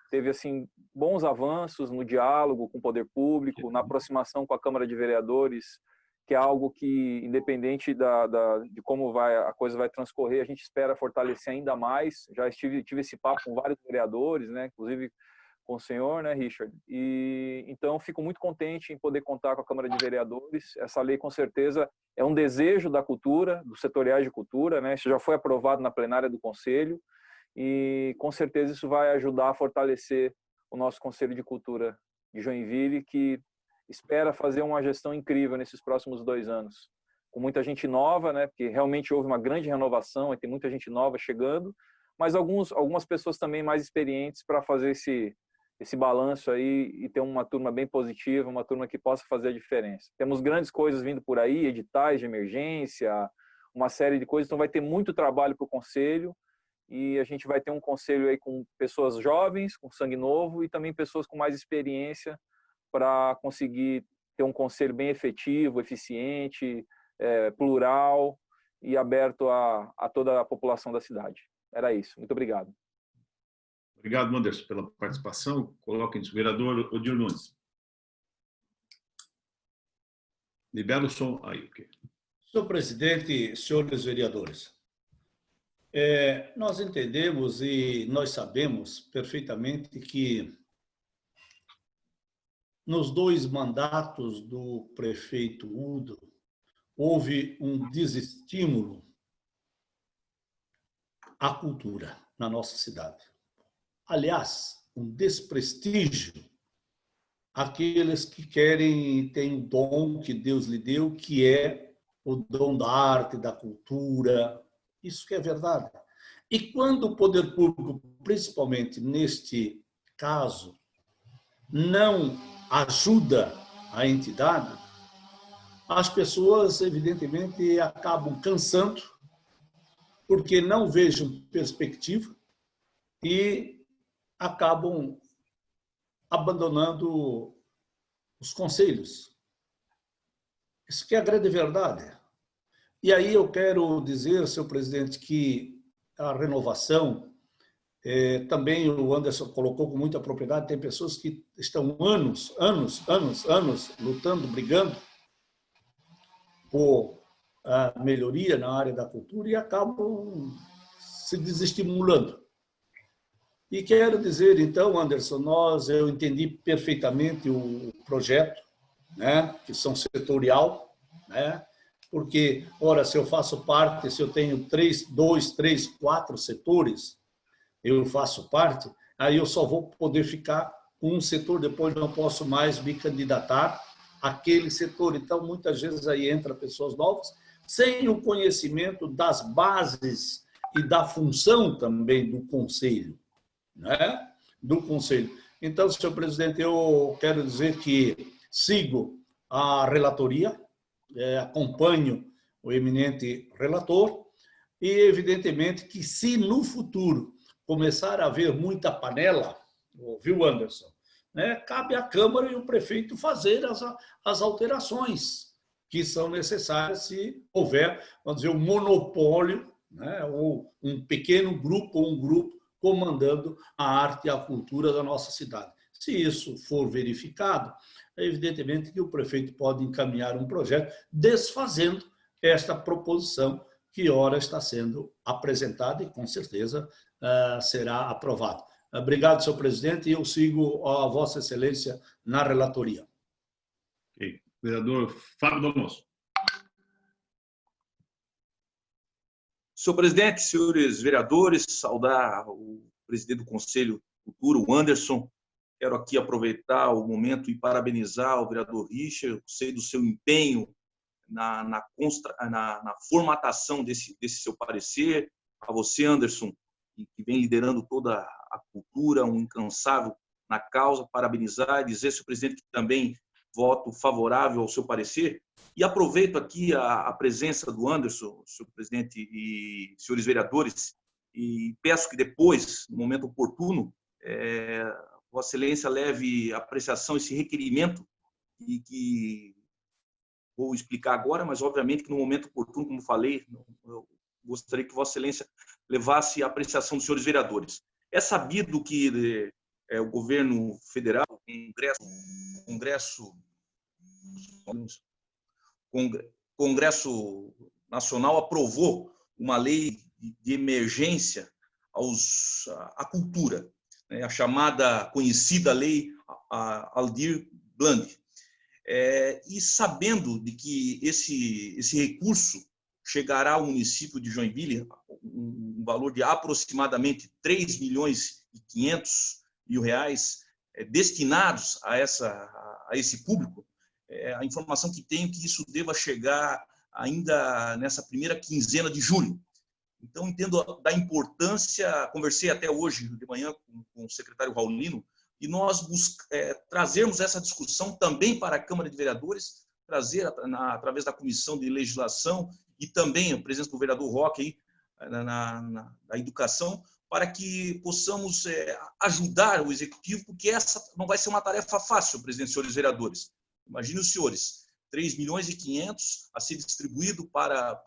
S10: teve assim bons avanços no diálogo com o poder público, na aproximação com a Câmara de Vereadores, que é algo que, independente de como a coisa vai transcorrer, a gente espera fortalecer ainda mais. Já tive esse papo com vários vereadores, né, inclusive com o senhor, né, Richard? E então fico muito contente em poder contar com a Câmara de Vereadores. Essa lei, com certeza, é um desejo da cultura, dos setoriais de cultura, né? Isso já foi aprovado na plenária do Conselho e, com certeza, isso vai ajudar a fortalecer o nosso Conselho de Cultura de Joinville, que espera fazer uma gestão incrível nesses próximos 2 anos. Com muita gente nova, né? Porque realmente houve uma grande renovação e tem muita gente nova chegando, mas algumas pessoas também mais experientes para fazer esse balanço aí e ter uma turma bem positiva, uma turma que possa fazer a diferença. Temos grandes coisas vindo por aí, editais de emergência, uma série de coisas, então vai ter muito trabalho para o Conselho e a gente vai ter um Conselho aí com pessoas jovens, com sangue novo e também pessoas com mais experiência para conseguir ter um conselho bem efetivo, eficiente, plural e aberto a toda a população da cidade. Era isso. Muito obrigado.
S2: Obrigado, Anderson, pela participação. Coloca em vereador Odir Nunes. Libera o som aí. Okay.
S8: Senhor presidente, senhores vereadores, nós entendemos e nós sabemos perfeitamente que nos 2 mandatos do prefeito Udo, houve um desestímulo à cultura na nossa cidade. Aliás, um desprestígio àqueles que têm o dom que Deus lhe deu, que é o dom da arte, da cultura. Isso que é verdade. E quando o poder público, principalmente neste caso, não ajuda a entidade, as pessoas, evidentemente, acabam cansando, porque não vejam perspectiva e acabam abandonando os conselhos. Isso que é a grande verdade. E aí eu quero dizer, senhor presidente, que a renovação, também o Anderson colocou com muita propriedade, tem pessoas que estão anos lutando, brigando por a melhoria na área da cultura e acabam se desestimulando. E quero dizer, então, Anderson, eu entendi perfeitamente o projeto, né, que são setorial, né, porque, ora, se eu faço parte, se eu tenho 2, 3, 4 setores, eu faço parte, aí eu só vou poder ficar com um setor, depois não posso mais me candidatar àquele setor. Então, muitas vezes aí entra pessoas novas, sem o conhecimento das bases e da função também do conselho, né? Do conselho. Então, senhor presidente, eu quero dizer que sigo a relatoria, acompanho o eminente relator e, evidentemente, que se no futuro começar a haver muita panela, viu, Anderson? Né, cabe à Câmara e o prefeito fazer as alterações que são necessárias se houver, vamos dizer, um monopólio, né, ou um pequeno grupo ou um grupo comandando a arte e a cultura da nossa cidade. Se isso for verificado, é evidentemente que o prefeito pode encaminhar um projeto desfazendo esta proposição que ora está sendo apresentada e, com certeza, será aprovado. Obrigado, senhor presidente, e eu sigo a Vossa Excelência na relatoria.
S2: Ok. Vereador Fábio Donoso.
S5: Senhor presidente, senhores vereadores, saudar o presidente do Conselho de Cultura, o Anderson. Quero aqui aproveitar o momento e parabenizar o vereador Richard, sei do seu empenho na formatação desse seu parecer, a você, Anderson, que vem liderando toda a cultura, um incansável na causa, parabenizar e dizer, senhor presidente, que também voto favorável ao seu parecer. E aproveito aqui a presença do Anderson, senhor presidente e senhores vereadores, e peço que depois, no momento oportuno, Vossa Excelência leve à apreciação esse requerimento e que vou explicar agora, mas obviamente que no momento oportuno, como falei, eu gostaria que Vossa Excelência levasse à apreciação dos senhores vereadores. É sabido que o governo federal, o Congresso Nacional aprovou uma lei de emergência à cultura, né, a chamada, conhecida lei Aldir Blanc. E sabendo de que esse recurso chegará ao município de Joinville, um valor de aproximadamente 3 milhões e 500 mil reais destinados a esse público, a informação que tenho é que isso deva chegar ainda nessa primeira quinzena de julho. Então, entendo da importância, conversei até hoje de manhã com o secretário Raulino, e nós trazermos essa discussão também para a Câmara de Vereadores, trazer através da Comissão de Legislação e também a presença do vereador Roque aí, na Educação, para que possamos ajudar o Executivo, porque essa não vai ser uma tarefa fácil, presidente e senhores vereadores. Imagine os senhores, 3 milhões e 500 a ser distribuído para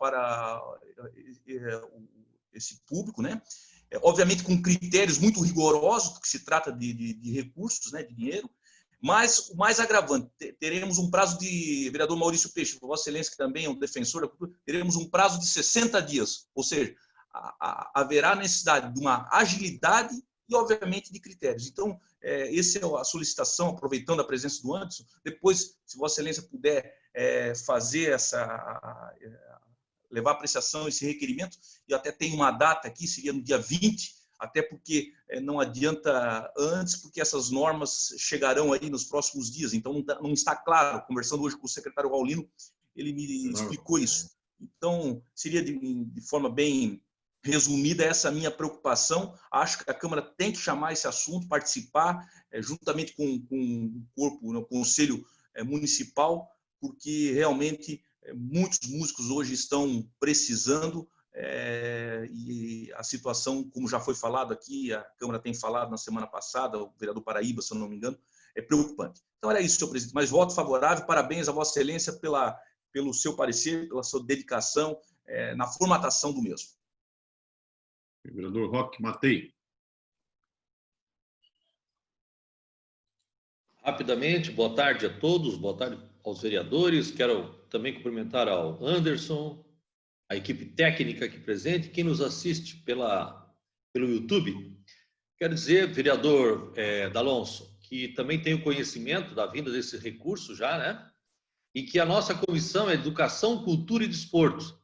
S5: esse público, né? Obviamente com critérios muito rigorosos, porque se trata de recursos, né, de dinheiro, mas o mais agravante, teremos um prazo de, vereador Maurício Peixe, Vossa Excelência, que também é um defensor da cultura, teremos um prazo de 60 dias, ou seja, haverá necessidade de uma agilidade e, obviamente, de critérios. Então, essa é a solicitação, aproveitando a presença do Anderson. Depois, se Vossa Excelência puder fazer levar à apreciação esse requerimento, e até tem uma data aqui, seria no dia 20, até porque não adianta antes, porque essas normas chegarão aí nos próximos dias, então não está claro. Conversando hoje com o secretário Raulino, ele me explicou isso. Então, seria de forma bem resumida essa minha preocupação. Acho que a Câmara tem que chamar esse assunto, participar, juntamente com o corpo, no Conselho Municipal, porque realmente muitos músicos hoje estão precisando e a situação, como já foi falado aqui, a Câmara tem falado na semana passada, o vereador Paraíba, se eu não me engano, é preocupante. Então, era isso, senhor presidente. Mas voto favorável, parabéns a Vossa Excelência pelo seu parecer, pela sua dedicação na formatação do mesmo.
S2: Vereador Roque Matei.
S9: Rapidamente, boa tarde a todos, boa tarde aos vereadores. Quero também cumprimentar ao Anderson, a equipe técnica aqui presente, quem nos assiste pelo YouTube. Quero dizer, vereador D'Alonso, que também tenho conhecimento da vinda desse recurso já, né? E que a nossa comissão é Educação, Cultura e Desporto.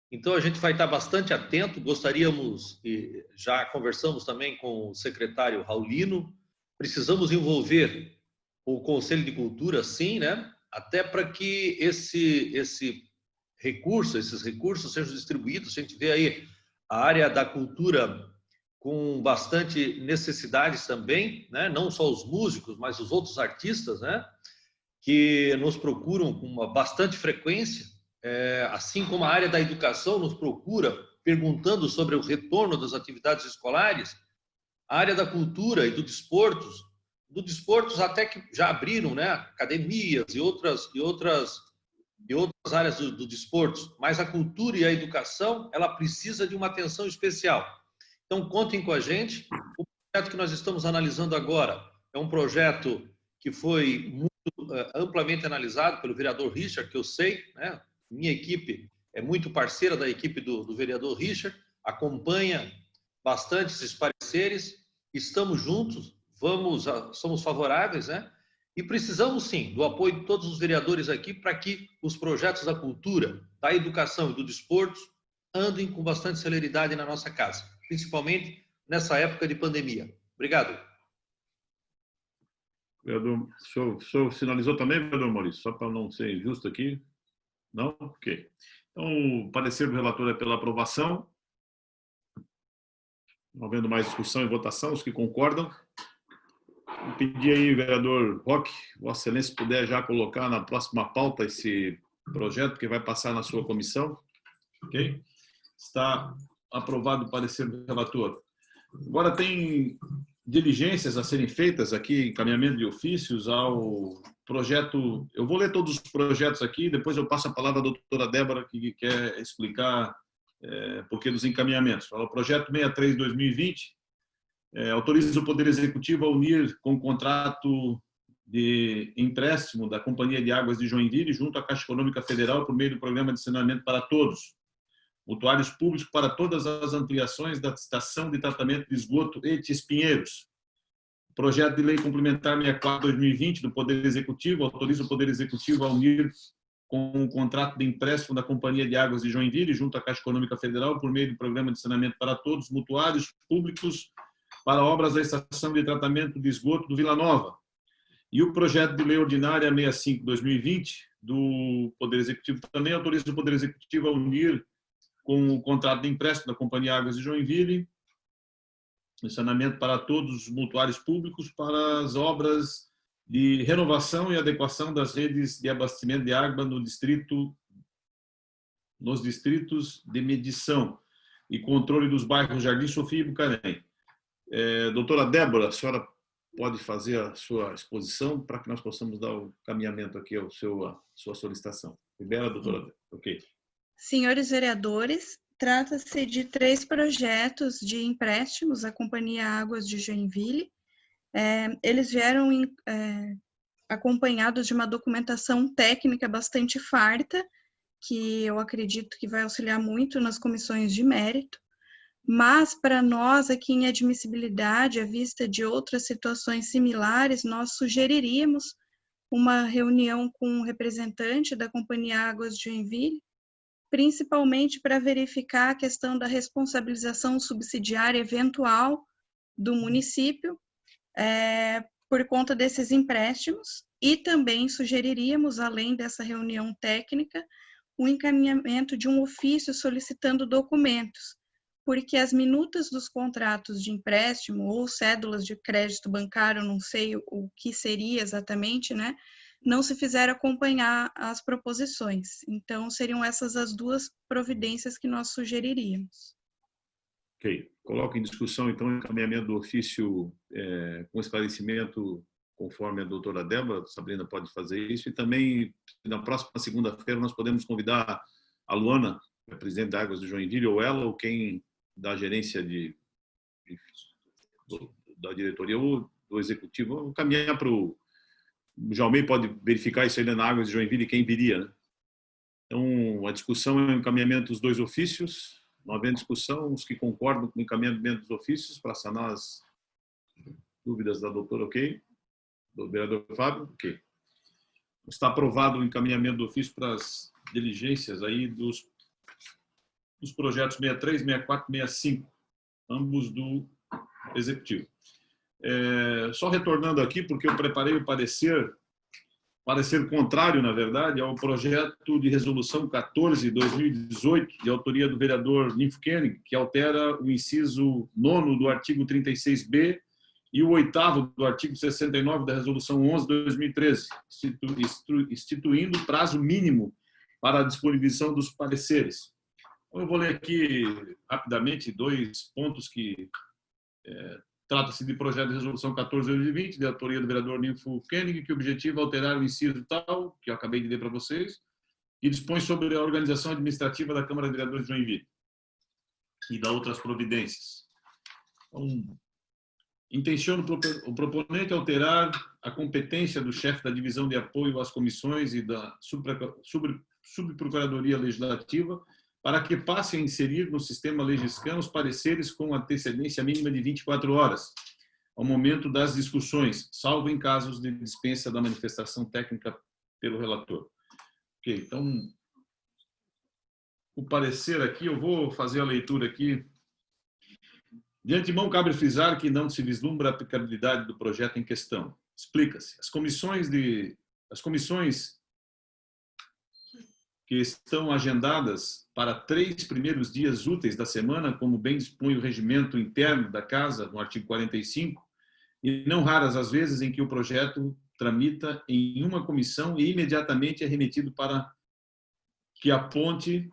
S9: Então, a gente vai estar bastante atento. Gostaríamos, e já conversamos também com o secretário Raulino, precisamos envolver o Conselho de Cultura, sim, né? Até para que esses recursos sejam distribuídos. A gente vê aí a área da cultura com bastante necessidades também, né? Não só os músicos, mas os outros artistas, né? Que nos procuram com bastante frequência, assim como a área da educação nos procura perguntando sobre o retorno das atividades escolares. A área da cultura e do desportos até que já abriram, né, academias e outras áreas do desportos, mas a cultura e a educação, ela precisa de uma atenção especial. Então, contem com a gente. O projeto que nós estamos analisando agora é um projeto que foi muito amplamente analisado pelo vereador Richard, que eu sei, né, minha equipe é muito parceira da equipe do vereador Richard, acompanha bastante esses pareceres, estamos juntos, somos favoráveis, né? E precisamos, sim, do apoio de todos os vereadores aqui para que os projetos da cultura, da educação e do desporto andem com bastante celeridade na nossa casa, principalmente nessa época de pandemia. Obrigado.
S2: Vereador, o senhor sinalizou também, vereador Maurício? Só para não ser injusto aqui. Não? Ok. Então, o parecer do relator é pela aprovação. Não havendo mais discussão e votação, os que concordam. Vou pedir aí, vereador Roque, Vossa Excelência, se puder já colocar na próxima pauta esse projeto que vai passar na sua comissão. Ok? Está aprovado o parecer do relator. Agora tem diligências a serem feitas aqui, encaminhamento de ofícios ao projeto. Eu vou ler todos os projetos aqui, depois eu passo a palavra à doutora Débora, que quer explicar porquê dos encaminhamentos. O projeto 63/2020 autoriza o Poder Executivo a unir com o contrato de empréstimo da Companhia de Águas de Joinville junto à Caixa Econômica Federal por meio do Programa de Saneamento para Todos, mutuários públicos para todas as ampliações da estação de tratamento de esgoto Etes-Pinheiros. Projeto de Lei Complementar 64/2020 do Poder Executivo autoriza o Poder Executivo a unir com o contrato de empréstimo da Companhia de Águas de Joinville junto à Caixa Econômica Federal por meio do Programa de Saneamento para Todos, mutuários públicos para obras da estação de tratamento de esgoto do Vila Nova. E o projeto de lei ordinária 65/2020 do Poder Executivo também autoriza o Poder Executivo a unir com o contrato de empréstimo da Companhia Águas de Joinville, saneamento para todos os mutuários públicos para as obras de renovação e adequação das redes de abastecimento de água nos distritos de medição e controle dos bairros Jardim Sofia e Bucarém. Doutora Débora, a senhora pode fazer a sua exposição para que nós possamos dar o caminhamento aqui à sua solicitação. Libera, doutora Débora. Ok.
S4: Senhores vereadores, trata-se de 3 projetos de empréstimos à Companhia Águas de Joinville. Eles vieram acompanhados de uma documentação técnica bastante farta, que eu acredito que vai auxiliar muito nas comissões de mérito. Mas, para nós, aqui em admissibilidade, à vista de outras situações similares, nós sugeriríamos uma reunião com um representante da Companhia Águas de Joinville, principalmente para verificar a questão da responsabilização subsidiária eventual do município por conta desses empréstimos, e também sugeriríamos, além dessa reunião técnica, o encaminhamento de um ofício solicitando documentos, porque as minutas dos contratos de empréstimo ou cédulas de crédito bancário, não sei o que seria exatamente, né? não se fizer acompanhar as proposições. Então, seriam essas as duas providências que nós sugeriríamos.
S2: Ok. Coloco em discussão, então, o encaminhamento do ofício com esclarecimento, conforme a doutora Débora. A Sabrina pode fazer isso. E também, na próxima segunda-feira, nós podemos convidar a Luana, a presidente da Águas de Joinville, ou ela, ou quem da gerência da diretoria ou do executivo. Vamos caminhar para o Jaume, pode verificar isso aí na Águas de Joinville, quem viria, né? Então, a discussão é o encaminhamento dos dois ofícios. Não havendo discussão, os que concordam com o encaminhamento dos ofícios, para sanar as dúvidas da doutora, ok? Do vereador Fábio, ok. Está aprovado o encaminhamento do ofício para as diligências aí dos projetos 63, 64 e 65, ambos do Executivo. Só retornando aqui, porque eu preparei o parecer contrário, na verdade, ao projeto de resolução 14/2018, de autoria do vereador Ninfo Koenig, que altera o inciso 9º do artigo 36b e o 8º do artigo 69 da resolução 11/2013, instituindo prazo mínimo para a disponibilização dos pareceres. Eu vou ler aqui rapidamente dois pontos que trata-se de projeto de resolução 14/2020, de autoria do vereador Ninfo Koenig, que o objetivo é alterar o inciso tal, que eu acabei de ler para vocês, e dispõe sobre a organização administrativa da Câmara de Vereadores de Joinville e da outras providências. Então, intenciona o proponente alterar a competência do chefe da divisão de apoio às comissões e da subprocuradoria legislativa para que passe a inserir no sistema Legiscan os pareceres com antecedência mínima de 24 horas, ao momento das discussões, salvo em casos de dispensa da manifestação técnica pelo relator. Ok, então, o parecer aqui, eu vou fazer a leitura aqui. De antemão, cabe frisar que não se vislumbra a aplicabilidade do projeto em questão. Explica-se. As comissões que estão agendadas para 3 primeiros dias úteis da semana, como bem dispõe o regimento interno da Casa, no artigo 45, e não raras as vezes em que o projeto tramita em uma comissão e imediatamente é remetido para que aporte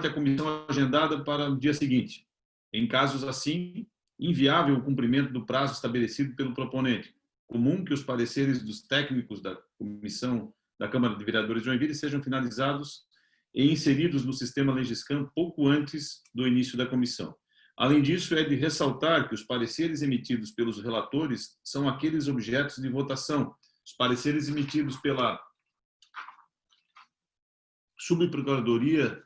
S2: a comissão agendada para o dia seguinte. Em casos assim, inviável o cumprimento do prazo estabelecido pelo proponente. Comum que os pareceres dos técnicos da comissão da Câmara de Vereadores de Joinville sejam finalizados e inseridos no sistema Legiscan pouco antes do início da comissão. Além disso, é de ressaltar que os pareceres emitidos pelos relatores são aqueles objetos de votação. Os pareceres emitidos pela subprocuradoria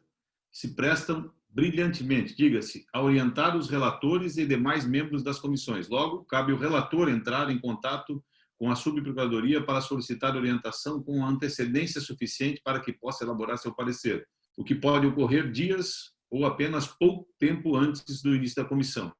S2: se prestam brilhantemente, diga-se, a orientar os relatores e demais membros das comissões. Logo, cabe ao relator entrar em contato com a subprocuradoria para solicitar orientação com antecedência suficiente para que possa elaborar seu parecer, o que pode ocorrer dias ou apenas pouco tempo antes do início da comissão.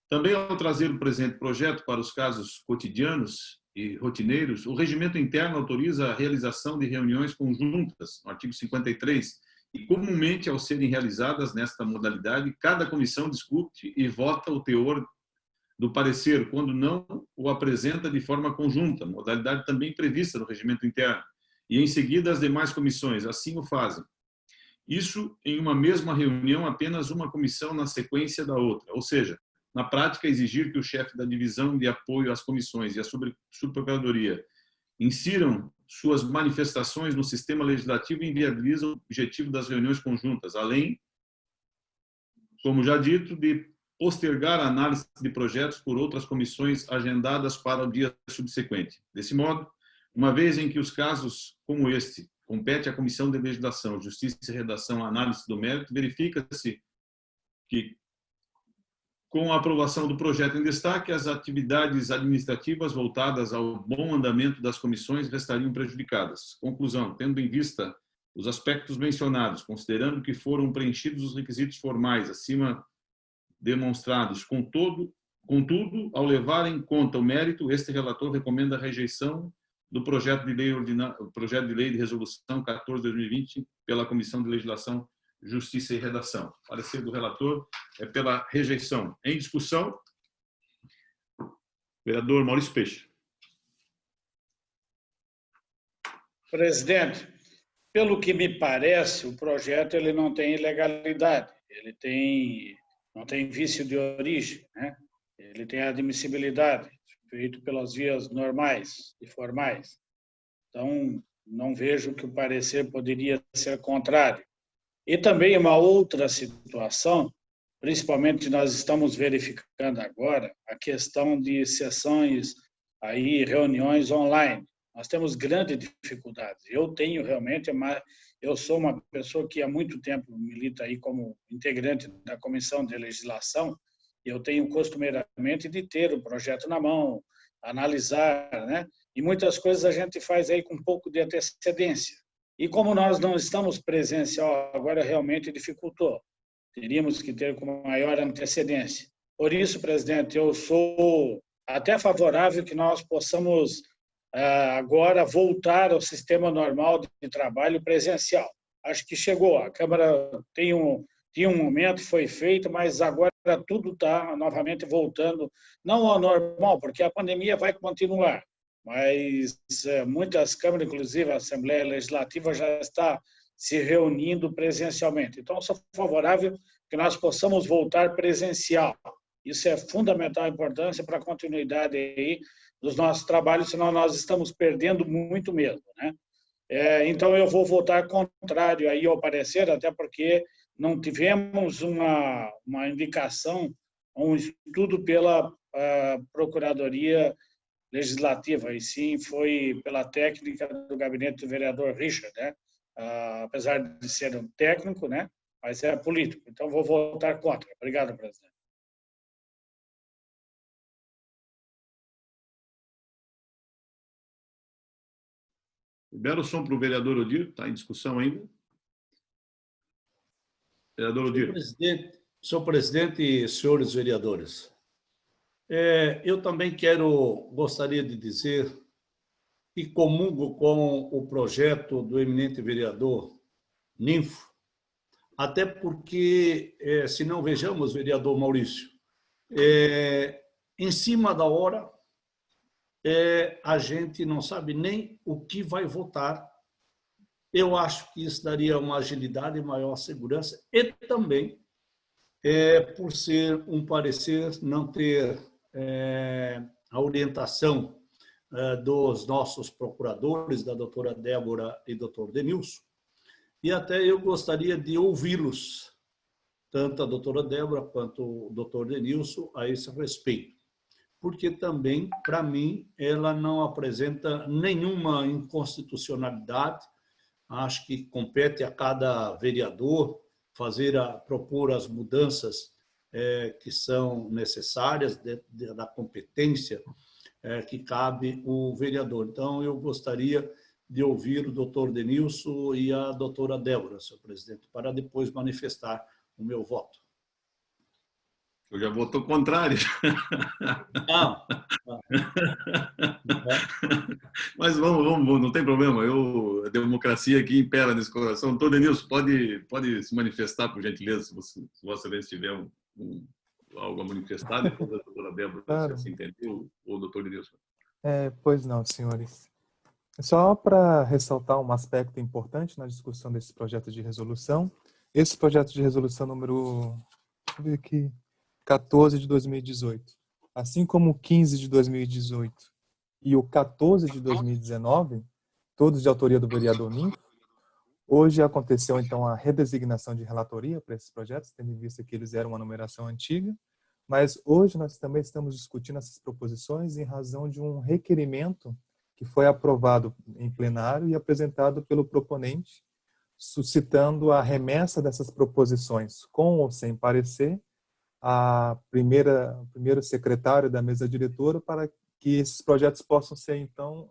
S2: Também, ao trazer o presente projeto para os casos cotidianos e rotineiros, o regimento interno autoriza a realização de reuniões conjuntas, no artigo 53, e comumente, ao serem realizadas nesta modalidade, cada comissão discute e vota o teor do parecer, quando não o apresenta de forma conjunta, modalidade também prevista no regimento interno, e em seguida as demais comissões assim o fazem. Isso em uma mesma reunião, apenas uma comissão na sequência da outra, ou seja, na prática, exigir que o chefe da divisão de apoio às comissões e a subprocuradoria insiram suas manifestações no sistema legislativo inviabiliza o objetivo das reuniões conjuntas, além, como já dito, de postergar a análise de projetos por outras comissões agendadas para o dia subsequente. Desse modo, uma vez em que os casos como este compete à Comissão de Legislação, Justiça e Redação a análise do mérito, verifica-se que, com a aprovação do projeto em destaque, as atividades administrativas voltadas ao bom andamento das comissões restariam prejudicadas. Conclusão, tendo em vista os aspectos mencionados, considerando que foram preenchidos os requisitos formais acima demonstrados, contudo, ao levar em conta o mérito, este relator recomenda a rejeição do projeto de lei de resolução 14/2020 pela Comissão de Legislação, Justiça e Redação. O parecer do relator é pela rejeição. Em discussão, vereador Maurício Peixe.
S3: Presidente, pelo que me parece, o projeto ele não tem ilegalidade, não tem vício de origem, né? Ele tem admissibilidade, feito pelas vias normais e formais. Então, não vejo que o parecer poderia ser contrário. E também uma outra situação, principalmente nós estamos verificando agora, a questão de sessões, aí, reuniões online. Nós temos grandes dificuldades. Eu tenho realmente, eu sou uma pessoa que há muito tempo milita aí como integrante da Comissão de Legislação, e eu tenho costumeiramente de ter o projeto na mão, analisar, né? E muitas coisas a gente faz aí com um pouco de antecedência. E como nós não estamos presencial, agora realmente dificultou. Teríamos que ter com maior antecedência. Por isso, presidente, eu sou até favorável que nós possamos agora voltar ao sistema normal de trabalho presencial. Acho que chegou. A Câmara tinha um momento, foi feito, mas agora tudo está novamente voltando, não ao normal, porque a pandemia vai continuar, mas muitas câmaras, inclusive a Assembleia Legislativa, já está se reunindo presencialmente. Então, sou favorável que nós possamos voltar presencial. Isso é fundamental importância para a continuidade aí dos nossos trabalhos, senão nós estamos perdendo muito mesmo, né? Então, eu vou votar contrário aí ao parecer, até porque não tivemos uma indicação, um estudo pela Procuradoria Legislativa, e sim foi pela técnica do gabinete do vereador Richard, né? Apesar de ser um técnico, né? Mas é político. Então, vou votar contra. Obrigado, presidente.
S2: Libera o som para o vereador Odir, está em discussão ainda. Vereador Odir.
S8: Senhor presidente e senhores vereadores, eu também gostaria de dizer que comungo com o projeto do eminente vereador Ninfo, até porque, se não vejamos, vereador Maurício, em cima da hora, a gente não sabe nem o que vai votar. Eu acho que isso daria uma agilidade e maior segurança, e também, por ser um parecer, não ter a orientação dos nossos procuradores, da doutora Débora e doutor Denilson, e até eu gostaria de ouvi-los, tanto a doutora Débora quanto o doutor Denilson, a esse respeito, porque também, para mim, ela não apresenta nenhuma inconstitucionalidade. Acho que compete a cada vereador propor as mudanças que são necessárias da competência que cabe o vereador. Então, eu gostaria de ouvir o doutor Denilson e a doutora Débora, senhor presidente, para depois manifestar o meu voto.
S2: Eu já votou contrário. Mas vamos, não tem problema. A democracia aqui impera nesse coração. Doutor Denilson, pode se manifestar, por gentileza, se Vossa Excelência tiver algo a manifestar, depois da doutora Débora,
S7: claro.
S2: se assim entendeu, ou doutor Denilson.
S7: Pois não, senhores. Só para ressaltar um aspecto importante na discussão desse projeto de resolução, esse projeto de resolução número, deixa eu ver aqui, 14 de 2018, assim como o 15 de 2018 e o 14 de 2019, todos de autoria do vereador Ninfo, hoje aconteceu então a redesignação de relatoria para esses projetos, tendo em vista que eles eram uma numeração antiga, mas hoje nós também estamos discutindo essas proposições em razão de um requerimento que foi aprovado em plenário e apresentado pelo proponente, suscitando a remessa dessas proposições com ou sem parecer a primeiro secretário da mesa diretora para que esses projetos possam ser, então,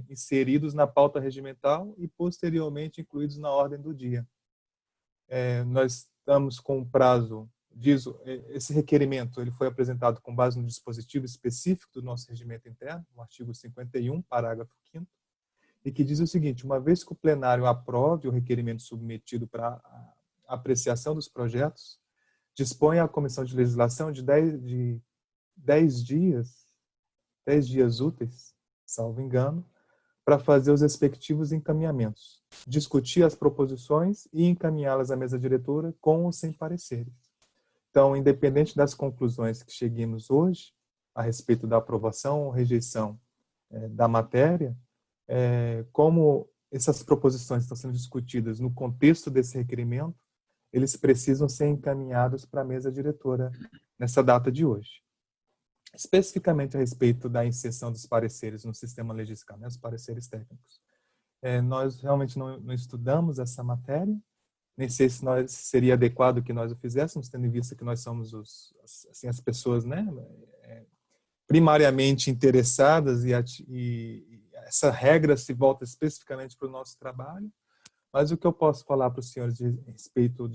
S7: inseridos na pauta regimental e, posteriormente, incluídos na ordem do dia. Nós estamos com um prazo, esse requerimento ele foi apresentado com base no dispositivo específico do nosso regimento interno, no artigo 51, parágrafo 5º, e que diz o seguinte: uma vez que o plenário aprove o requerimento submetido para apreciação dos projetos, dispõe a Comissão de Legislação de 10 dias úteis, salvo engano, para fazer os respectivos encaminhamentos, discutir as proposições e encaminhá-las à mesa diretora com ou sem pareceres. Então, independente das conclusões que cheguemos hoje, a respeito da aprovação ou rejeição da matéria, como essas proposições estão sendo discutidas no contexto desse requerimento, eles precisam ser encaminhados para a mesa diretora nessa data de hoje. Especificamente a respeito da inserção dos pareceres no sistema LegisCam, os pareceres técnicos. Nós realmente não estudamos essa matéria, nem sei se seria adequado que nós o fizéssemos, tendo em vista que nós somos as pessoas, né, primariamente interessadas e essa regra se volta especificamente para o nosso trabalho. Mas o que eu posso falar para os senhores a respeito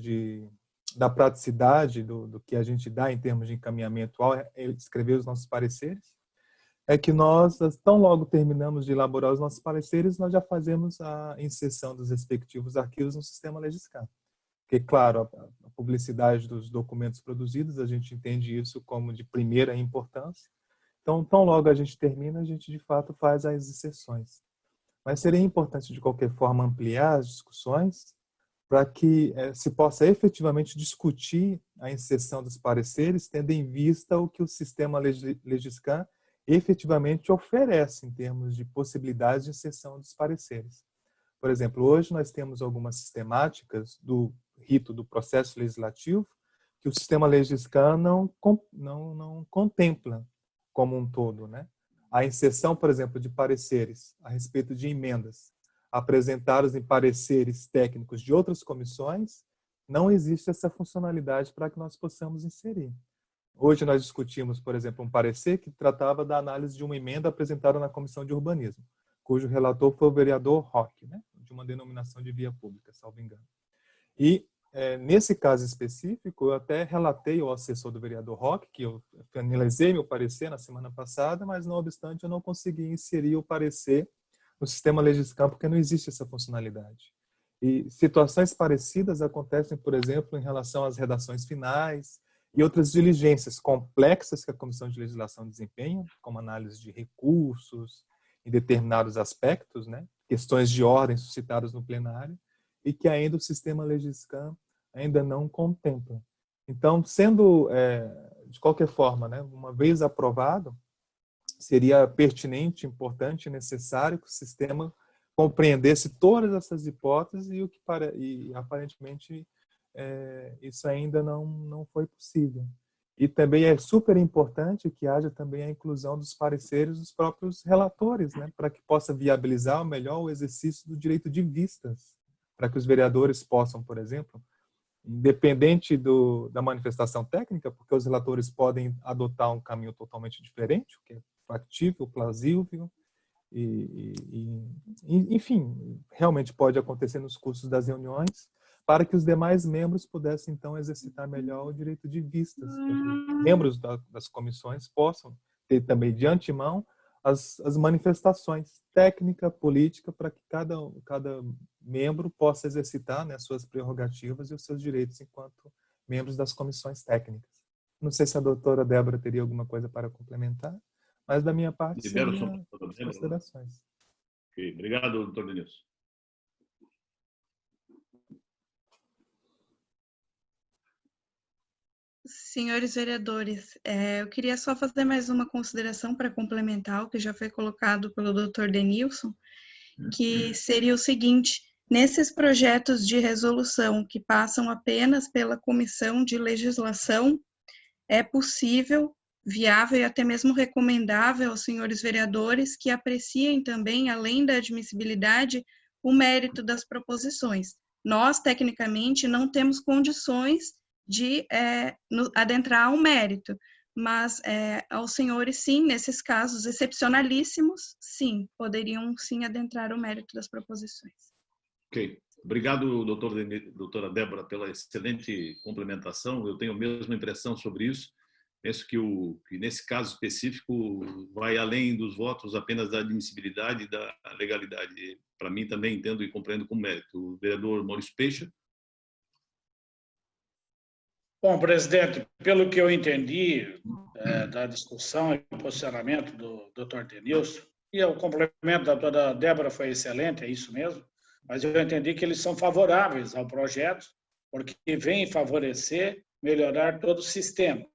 S7: da praticidade do que a gente dá em termos de encaminhamento ao escrever os nossos pareceres, é que nós, tão logo terminamos de elaborar os nossos pareceres, nós já fazemos a inserção dos respectivos arquivos no sistema LegisCam. Porque, claro, a publicidade dos documentos produzidos, a gente entende isso como de primeira importância. Então, tão logo a gente termina, a gente de fato faz as inserções. Mas seria importante, de qualquer forma, ampliar as discussões para que se possa efetivamente discutir a inserção dos pareceres, tendo em vista o que o sistema LegisCam efetivamente oferece em termos de possibilidades de inserção dos pareceres. Por exemplo, hoje nós temos algumas sistemáticas do rito do processo legislativo que o sistema LegisCam não contempla como um todo, né? A inserção, por exemplo, de pareceres a respeito de emendas apresentados em pareceres técnicos de outras comissões, não existe essa funcionalidade para que nós possamos inserir. Hoje nós discutimos, por exemplo, um parecer que tratava da análise de uma emenda apresentada na Comissão de Urbanismo, cujo relator foi o vereador Roque, né, de uma denominação de via pública, salvo engano. E, nesse caso específico, eu até relatei ao assessor do vereador Roque, que eu finalizei meu parecer na semana passada, mas, não obstante, eu não consegui inserir o parecer no sistema LegisCam, porque não existe essa funcionalidade. E situações parecidas acontecem, por exemplo, em relação às redações finais e outras diligências complexas que a Comissão de Legislação desempenha, como análise de recursos em determinados aspectos, né, questões de ordem suscitadas no plenário, e que ainda o sistema LegisCam ainda não contempla. Então, sendo, de qualquer forma, né, uma vez aprovado, seria pertinente, importante e necessário que o sistema compreendesse todas essas hipóteses e aparentemente, isso ainda não foi possível. E também é super importante que haja também a inclusão dos pareceres dos próprios relatores, né, para que possa viabilizar melhor o exercício do direito de vistas, para que os vereadores possam, por exemplo, independente da manifestação técnica, porque os relatores podem adotar um caminho totalmente diferente, o que é factível, plausível, enfim, realmente pode acontecer nos cursos das reuniões, para que os demais membros pudessem, então, exercitar melhor o direito de vistas. Membros das comissões possam ter também, de antemão, as manifestações técnica, política, para que cada membro possa exercitar, né, suas prerrogativas e os seus direitos enquanto membros das comissões técnicas. Não sei se a doutora Débora teria alguma coisa para complementar, mas da minha parte, seriam as considerações.
S2: Okay. Obrigado, doutor Denilson.
S4: Senhores vereadores, eu queria só fazer mais uma consideração para complementar o que já foi colocado pelo doutor Denilson, que seria o seguinte: nesses projetos de resolução que passam apenas pela Comissão de Legislação, é possível, viável e até mesmo recomendável aos senhores vereadores que apreciem também, além da admissibilidade, o mérito das proposições. Nós, tecnicamente, não temos condições de adentrar ao mérito, mas aos senhores, sim, nesses casos excepcionalíssimos, sim, poderiam sim adentrar o mérito das proposições.
S2: Ok. Obrigado, doutora Débora, pela excelente complementação. Eu tenho a mesma impressão sobre isso. Penso que nesse caso específico vai além dos votos apenas da admissibilidade e da legalidade. Para mim, também entendo e compreendo com mérito. O vereador Maurício Peixa.
S3: Bom, presidente, pelo que eu entendi da discussão e posicionamento do Dr. Denilson, E o complemento da doutora Débora foi excelente, é isso mesmo, mas eu entendi que eles são favoráveis ao projeto, porque vem favorecer, melhorar todo o sistema.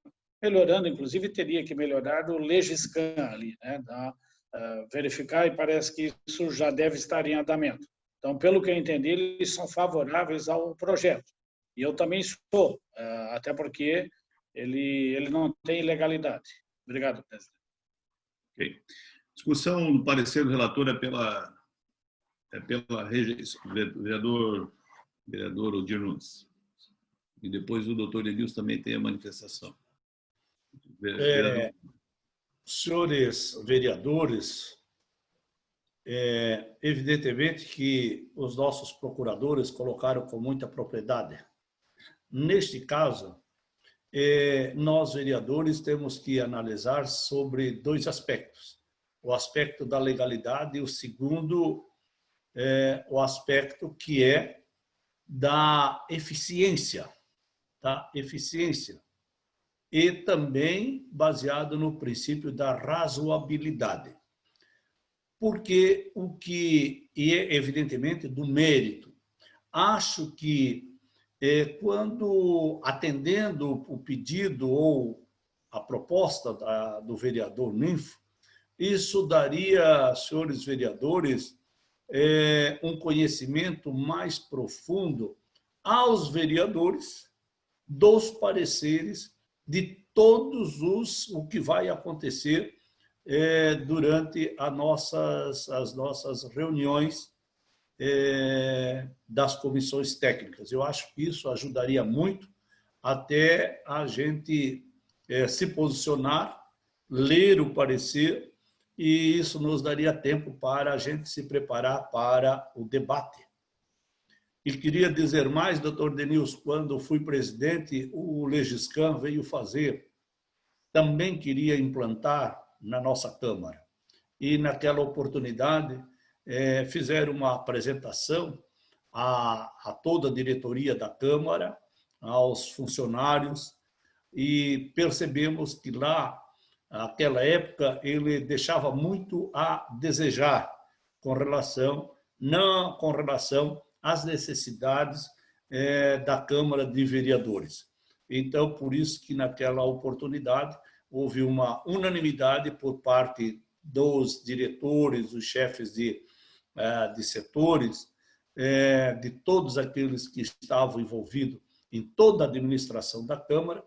S3: Melhorando, inclusive, teria que melhorar o Legiscan ali, né? Verificar, e parece que isso já deve estar em andamento. Então, pelo que eu entendi, eles são favoráveis ao projeto. E eu também sou, até porque ele não tem ilegalidade. Obrigado, presidente.
S2: Ok. Discussão do parecer do relator é pela rejeição. Vereador Odir Nunes. E depois o doutor Edilson também tem a manifestação.
S8: Senhores vereadores, evidentemente que os nossos procuradores colocaram com muita propriedade. Neste caso, nós, vereadores, temos que analisar sobre dois aspectos. O aspecto da legalidade e o segundo, o aspecto que é da eficiência. E também baseado no princípio da razoabilidade. Porque o que é, evidentemente, do mérito. Acho que quando, atendendo o pedido ou a proposta do vereador Ninfo, isso daria, senhores vereadores, um conhecimento mais profundo aos vereadores dos pareceres de todos o que vai acontecer durante as nossas reuniões das comissões técnicas. Eu acho que isso ajudaria muito até a gente se posicionar, ler o parecer, e isso nos daria tempo para a gente se preparar para o debate. E queria dizer mais, doutor Denilson, quando fui presidente, o Legiscan veio fazer, também queria implantar na nossa Câmara. E naquela oportunidade fizeram uma apresentação a toda a diretoria da Câmara, aos funcionários, e percebemos que lá, naquela época, ele deixava muito a desejar não com relação às necessidades da Câmara de Vereadores. Então, por isso que naquela oportunidade houve uma unanimidade por parte dos diretores, dos chefes de setores, de todos aqueles que estavam envolvidos em toda a administração da Câmara,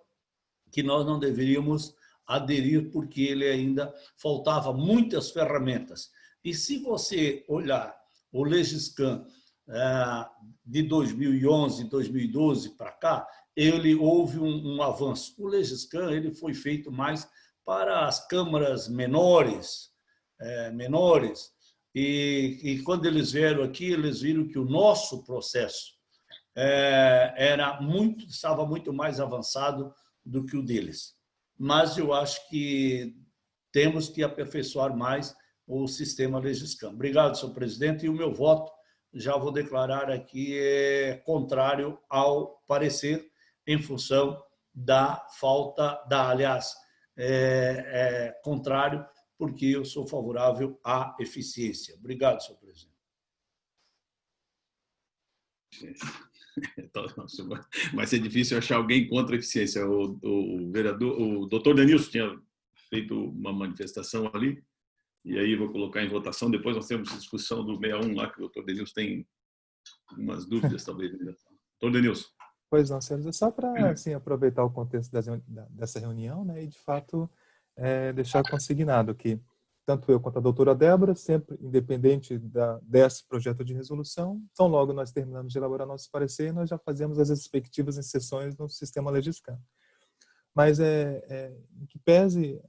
S8: que nós não deveríamos aderir porque ele ainda faltava muitas ferramentas. E se você olhar o Legiscan de 2011, 2012 para cá, houve um avanço. O Legiscan ele foi feito mais para as câmaras menores, e quando eles vieram aqui, eles viram que o nosso processo estava muito mais avançado do que o deles. Mas eu acho que temos que aperfeiçoar mais o sistema Legiscan. Obrigado, senhor presidente, e o meu voto, já vou declarar aqui, é contrário ao parecer, em função da falta, contrário, porque eu sou favorável à eficiência. Obrigado, senhor presidente.
S2: Vai ser difícil achar alguém contra a eficiência. O doutor Denilson tinha feito uma manifestação ali, e aí vou colocar em votação. Depois nós temos a discussão do 61 lá, que o doutor Denilson tem umas dúvidas, talvez. Doutor Denilson.
S7: Pois não, senhores, é só para assim, aproveitar o contexto dessa reunião, né, e, de fato, deixar consignado que tanto eu quanto a doutora Débora, sempre independente desse projeto de resolução, tão logo nós terminamos de elaborar nosso parecer, nós já fazemos as respectivas inserções no sistema Legiscan. Mas, em que pese,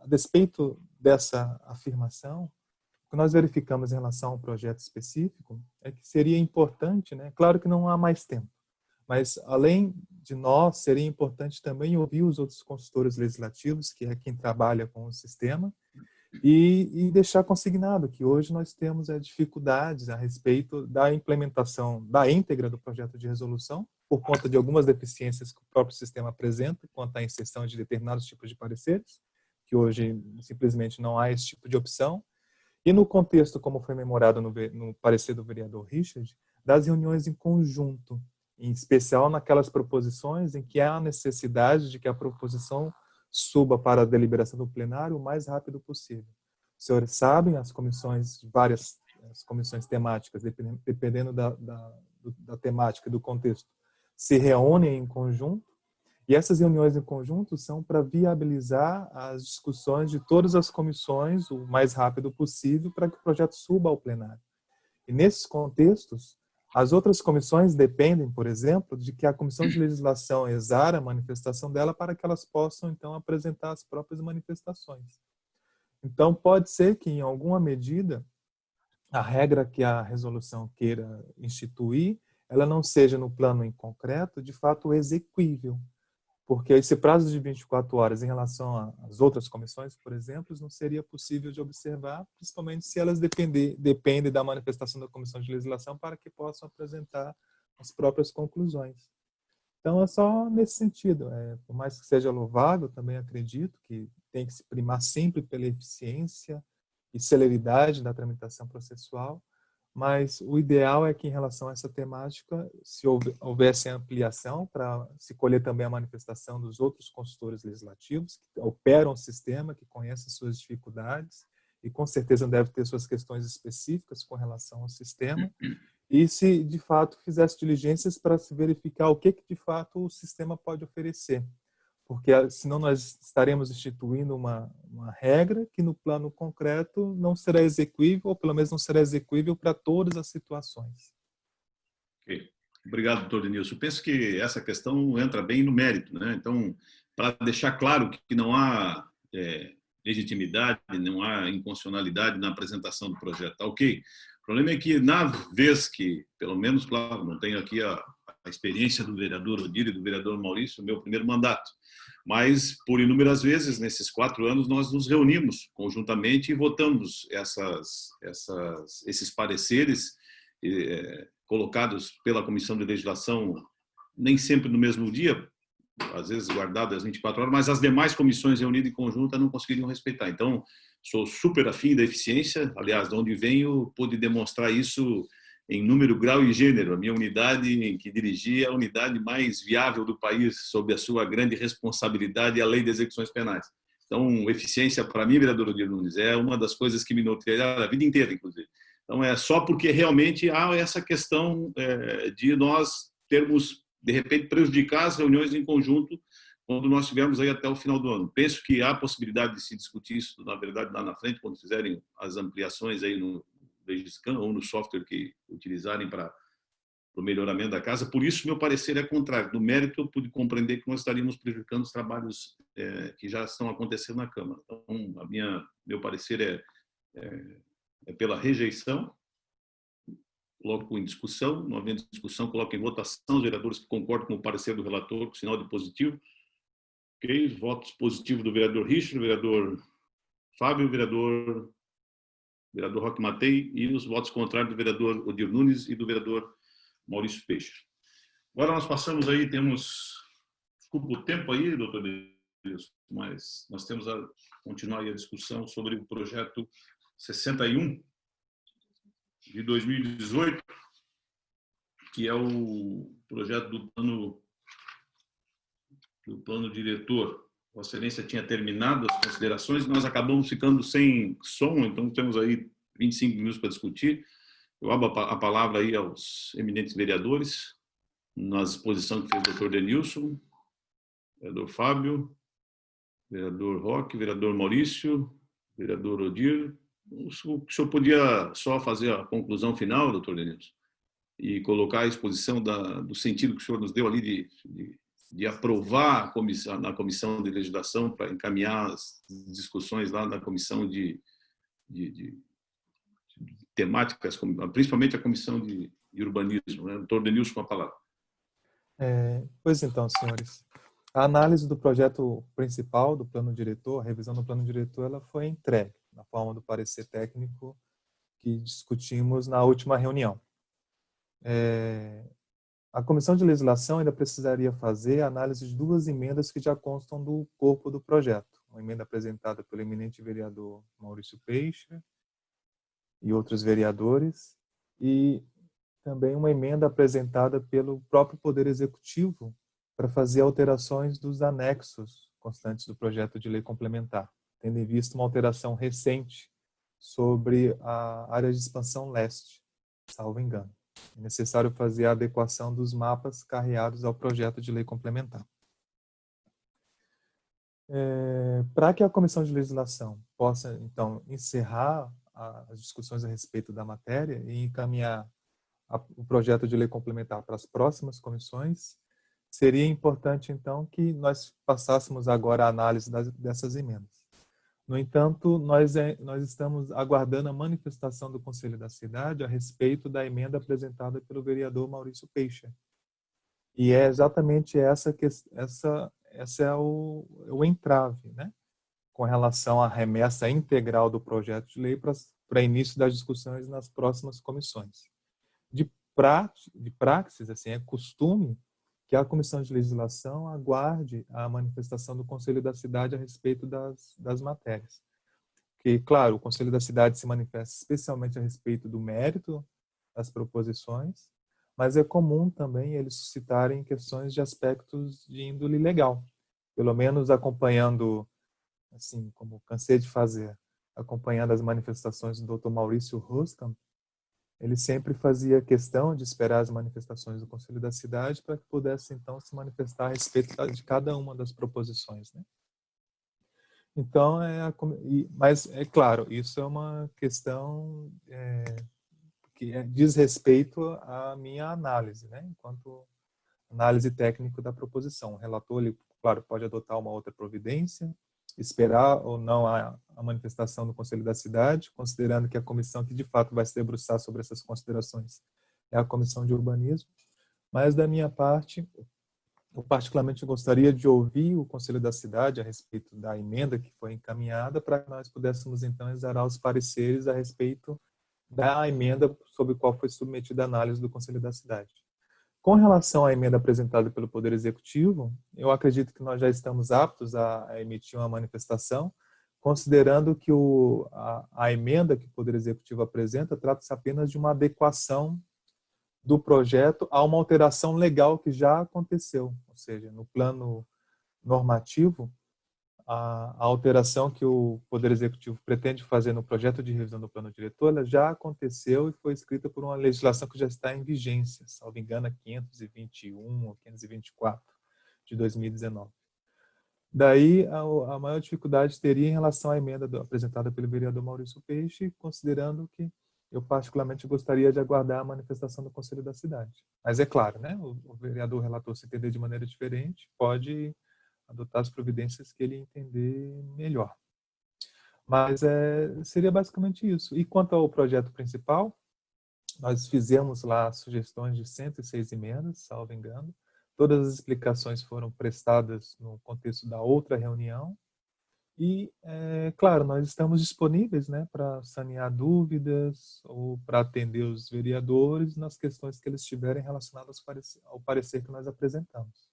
S7: a despeito dessa afirmação, o que nós verificamos em relação a um projeto específico é que seria importante, né? Claro que não há mais tempo, mas além de nós, seria importante também ouvir os outros consultores legislativos, que é quem trabalha com o sistema, e deixar consignado que hoje nós temos dificuldades a respeito da implementação da íntegra do projeto de resolução, por conta de algumas deficiências que o próprio sistema apresenta quanto à inserção de determinados tipos de pareceres, que hoje simplesmente não há esse tipo de opção, E no contexto, como foi memorado no parecer do vereador Richard, das reuniões em conjunto, em especial naquelas proposições em que há a necessidade de que a proposição suba para a deliberação do plenário o mais rápido possível. Os senhores sabem, as comissões, as comissões temáticas, dependendo da temática e do contexto, se reúnem em conjunto, e essas reuniões em conjunto são para viabilizar as discussões de todas as comissões o mais rápido possível para que o projeto suba ao plenário. E nesses contextos, as outras comissões dependem, por exemplo, de que a Comissão de Legislação exara a manifestação dela para que elas possam, então, apresentar as próprias manifestações. Então, pode ser que, em alguma medida, a regra que a resolução queira instituir, ela não seja, no plano em concreto, de fato exequível. Porque esse prazo de 24 horas em relação às outras comissões, por exemplo, não seria possível de observar, principalmente se elas dependem da manifestação da Comissão de Legislação para que possam apresentar as próprias conclusões. Então, é só nesse sentido. Por mais que seja louvável, também acredito que tem que se primar sempre pela eficiência e celeridade da tramitação processual, mas o ideal é que, em relação a essa temática, se houvesse ampliação para se colher também a manifestação dos outros consultores legislativos que operam o sistema, que conhecem suas dificuldades e, com certeza, devem ter suas questões específicas com relação ao sistema, e se, de fato, fizesse diligências para se verificar o que, de fato, o sistema pode oferecer. Porque, senão, nós estaremos instituindo uma regra que, no plano concreto, não será exequível, ou pelo menos não será exequível para todas as situações.
S2: Okay. Obrigado, doutor Denilson. Penso que essa questão entra bem no mérito, né? Então, para deixar claro que não há legitimidade, não há inconstitucionalidade na apresentação do projeto, tá ok? O problema é que, na vez que, pelo menos, claro, não tenho aqui a experiência do vereador Odir e do vereador Maurício, meu primeiro mandato, mas, por inúmeras vezes, nesses 4 anos, nós nos reunimos conjuntamente e votamos esses pareceres colocados pela Comissão de Legislação, nem sempre no mesmo dia, às vezes guardado às 24 horas, mas as demais comissões reunidas em conjunto não conseguiriam respeitar. Então, sou super afim da eficiência, aliás, de onde venho, pude demonstrar isso em número, grau e gênero. A minha unidade em que dirigi é a unidade mais viável do país, sob a sua grande responsabilidade e a lei de execuções penais. Então, eficiência, para mim, vereador Odir Nunes, é uma das coisas que me norteiaram a vida inteira, inclusive. Então, é só porque realmente há essa questão de nós termos, de repente, prejudicar as reuniões em conjunto quando nós estivermos aí até o final do ano. Penso que há possibilidade de se discutir isso, na verdade, lá na frente, quando fizerem as ampliações aí no Legiscan ou no software que utilizarem para o melhoramento da casa. Por isso, meu parecer é contrário. No mérito, eu pude compreender que nós estaríamos prejudicando os trabalhos que já estão acontecendo na Câmara. Então, meu parecer é pela rejeição. Coloco em discussão, não havendo discussão, coloco em votação os vereadores que concordam com o parecer do relator, com sinal de positivo. Ok, votos positivos do vereador Richard, do vereador Fábio, vereador Roque Matei, e os votos contrários do vereador Odir Nunes e do vereador Maurício Peixe. Agora nós passamos aí, desculpa o tempo aí, doutor Deus, mas nós temos a continuar aí a discussão sobre o projeto 61 de 2018, que é o projeto do plano diretor. Vossa Excelência tinha terminado as considerações, nós acabamos ficando sem som, então temos aí 25 minutos para discutir. Eu abro a palavra aí aos eminentes vereadores, na exposição que fez o doutor Denilson, vereador Fábio, vereador Roque, vereador Maurício, vereador Odir. O senhor podia só fazer a conclusão final, doutor Denilson, e colocar a exposição do sentido que o senhor nos deu ali de aprovar na Comissão de Legislação para encaminhar as discussões lá na Comissão de temáticas, principalmente a Comissão de Urbanismo, né? Doutor Denilson, com a palavra.
S7: Pois então, senhores, a análise do projeto principal do plano diretor, a revisão do plano diretor, ela foi entregue na forma do parecer técnico que discutimos na última reunião. A Comissão de Legislação ainda precisaria fazer a análise de 2 emendas que já constam do corpo do projeto. Uma emenda apresentada pelo eminente vereador Maurício Peixe e outros vereadores, e também uma emenda apresentada pelo próprio Poder Executivo para fazer alterações dos anexos constantes do projeto de lei complementar, tendo em vista uma alteração recente sobre a área de expansão leste, salvo engano. É necessário fazer a adequação dos mapas carreados ao projeto de lei complementar. Para que a Comissão de Legislação possa, então, encerrar as discussões a respeito da matéria e encaminhar o projeto de lei complementar para as próximas comissões, seria importante, então, que nós passássemos agora a análise dessas emendas. No entanto, nós estamos aguardando a manifestação do Conselho da Cidade a respeito da emenda apresentada pelo vereador Maurício Peixe. E é exatamente essa é o entrave, né? Com relação à remessa integral do projeto de lei para início das discussões nas próximas comissões. De praxis, assim, é costume que a Comissão de Legislação aguarde a manifestação do Conselho da Cidade a respeito das matérias. Porque, claro, o Conselho da Cidade se manifesta especialmente a respeito do mérito das proposições, mas é comum também eles suscitarem questões de aspectos de índole legal, pelo menos acompanhando, assim, como cansei de fazer, acompanhando as manifestações do Dr. Maurício Roskamp, ele sempre fazia questão de esperar as manifestações do Conselho da Cidade para que pudesse, então, se manifestar a respeito de cada uma das proposições, né? Então, mas, é claro, isso é uma questão que diz respeito à minha análise, né? Enquanto análise técnica da proposição. O relator, ele, claro, pode adotar uma outra providência, esperar ou não a manifestação do Conselho da Cidade, considerando que a comissão que de fato vai se debruçar sobre essas considerações é a Comissão de Urbanismo. Mas, da minha parte, eu particularmente gostaria de ouvir o Conselho da Cidade a respeito da emenda que foi encaminhada, para que nós pudéssemos, então, exarar os pareceres a respeito da emenda sobre a qual foi submetida a análise do Conselho da Cidade. Com relação à emenda apresentada pelo Poder Executivo, eu acredito que nós já estamos aptos a emitir uma manifestação, considerando que a emenda que o Poder Executivo apresenta trata-se apenas de uma adequação do projeto a uma alteração legal que já aconteceu, ou seja, no plano normativo, a alteração que o Poder Executivo pretende fazer no projeto de revisão do plano diretor, ela já aconteceu e foi escrita por uma legislação que já está em vigência, salvo engano, 521 ou 524 de 2019. Daí, a maior dificuldade teria em relação à emenda apresentada pelo vereador Maurício Peixe, considerando que eu particularmente gostaria de aguardar a manifestação do Conselho da Cidade. Mas é claro, né, o vereador relator, se entender de maneira diferente, pode adotar as providências que ele entender melhor. Mas seria basicamente isso. E quanto ao projeto principal, nós fizemos lá sugestões de 106 emendas, salvo engano. Todas as explicações foram prestadas no contexto da outra reunião. E, claro, nós estamos disponíveis, né, para sanear dúvidas ou para atender os vereadores nas questões que eles tiverem relacionadas ao parecer que nós apresentamos.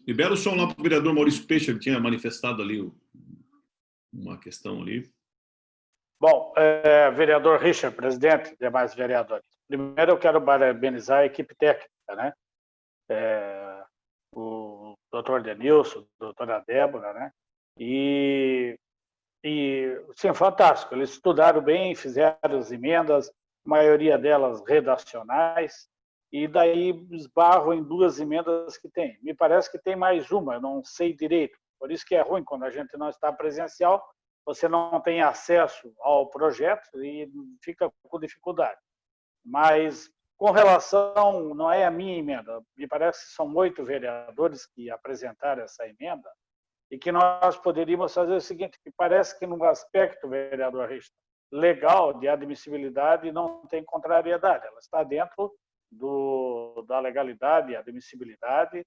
S2: Libera o som lá para o vereador Maurício Peixe, ele tinha manifestado ali uma questão ali.
S3: Bom, vereador Richard, presidente, demais vereadores. Primeiro eu quero parabenizar a equipe técnica, né? O doutor Denilson, a doutora Débora, né? E sim, fantástico. Eles estudaram bem, fizeram as emendas, a maioria delas redacionais, e daí esbarro em duas emendas que tem. Me parece que tem mais uma, eu não sei direito. Por isso que é ruim quando a gente não está presencial, você não tem acesso ao projeto e fica com dificuldade. Mas, com relação, não é a minha emenda, me parece que são 8 vereadores que apresentaram essa emenda, e que nós poderíamos fazer o seguinte, que parece que no aspecto, vereador Richard, legal de admissibilidade não tem contrariedade, ela está dentro da legalidade e admissibilidade,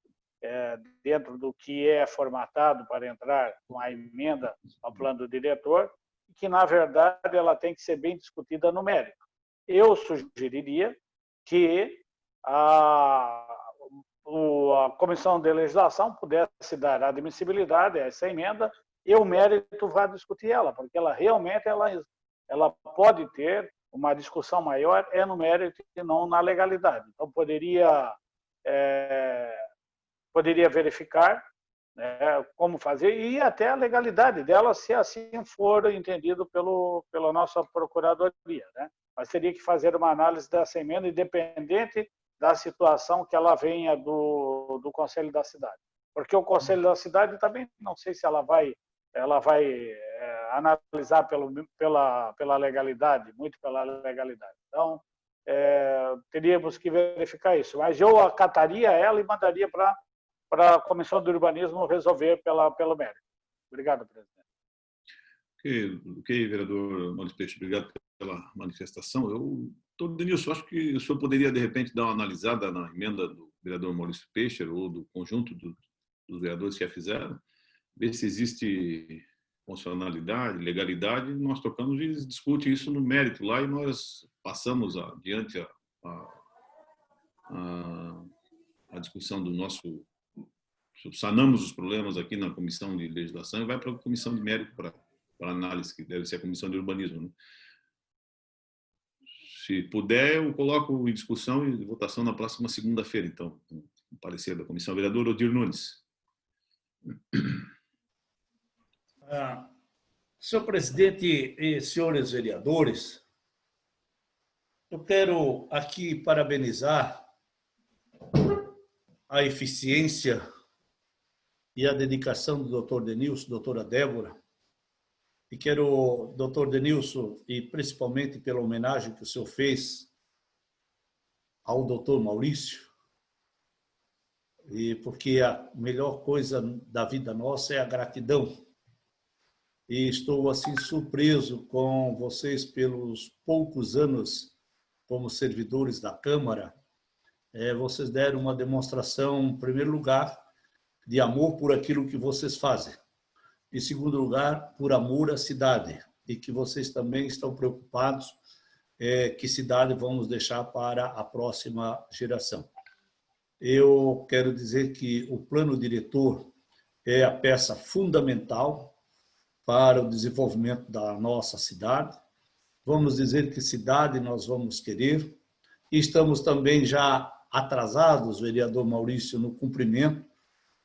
S3: dentro do que é formatado para entrar com a emenda ao plano do diretor, e que, na verdade, ela tem que ser bem discutida no mérito. Eu sugeriria que a Comissão de Legislação pudesse dar admissibilidade a essa emenda e o mérito vai discutir ela, porque ela realmente ela pode ter uma discussão maior no mérito e não na legalidade. Então, poderia verificar, né, como fazer e até a legalidade dela, se assim for entendido pela nossa Procuradoria, né? Mas teria que fazer uma análise dessa emenda, independente da situação que ela venha do Conselho da Cidade. Porque o Conselho da Cidade também, não sei se ela vai analisar pela legalidade, muito pela legalidade. Então, teríamos que verificar isso. Mas eu acataria ela e mandaria para a Comissão do Urbanismo resolver pelo mérito. Obrigado, presidente.
S2: Ok, vereador Maurício Peixe, obrigado pela manifestação. Doutor Denilson, acho que o senhor poderia, de repente, dar uma analisada na emenda do vereador Maurício Peixe ou do conjunto dos vereadores que a fizeram, ver se existe funcionalidade, legalidade, nós tocamos e discute isso no mérito lá e nós passamos adiante a discussão do nosso... Sanamos os problemas aqui na Comissão de Legislação e vai para a Comissão de Mérito para análise, que deve ser a Comissão de Urbanismo, né? Se puder, eu coloco em discussão e votação na próxima segunda-feira, então, o parecer da Comissão. Vereador Odir Nunes.
S8: Senhor presidente e senhores vereadores, eu quero aqui parabenizar a eficiência e a dedicação do doutor Denilson, doutora Débora, e quero, doutor Denilson, e principalmente pela homenagem que o senhor fez ao doutor Maurício, e porque a melhor coisa da vida nossa é a gratidão. E estou assim surpreso com vocês pelos poucos anos como servidores da Câmara. Vocês deram uma demonstração, em primeiro lugar, de amor por aquilo que vocês fazem. Em segundo lugar, por amor à cidade. E que vocês também estão preocupados que cidade vamos deixar para a próxima geração. Eu quero dizer que o plano diretor é a peça fundamental para o desenvolvimento da nossa cidade. Vamos dizer que cidade nós vamos querer. E estamos também já atrasados, vereador Maurício, no cumprimento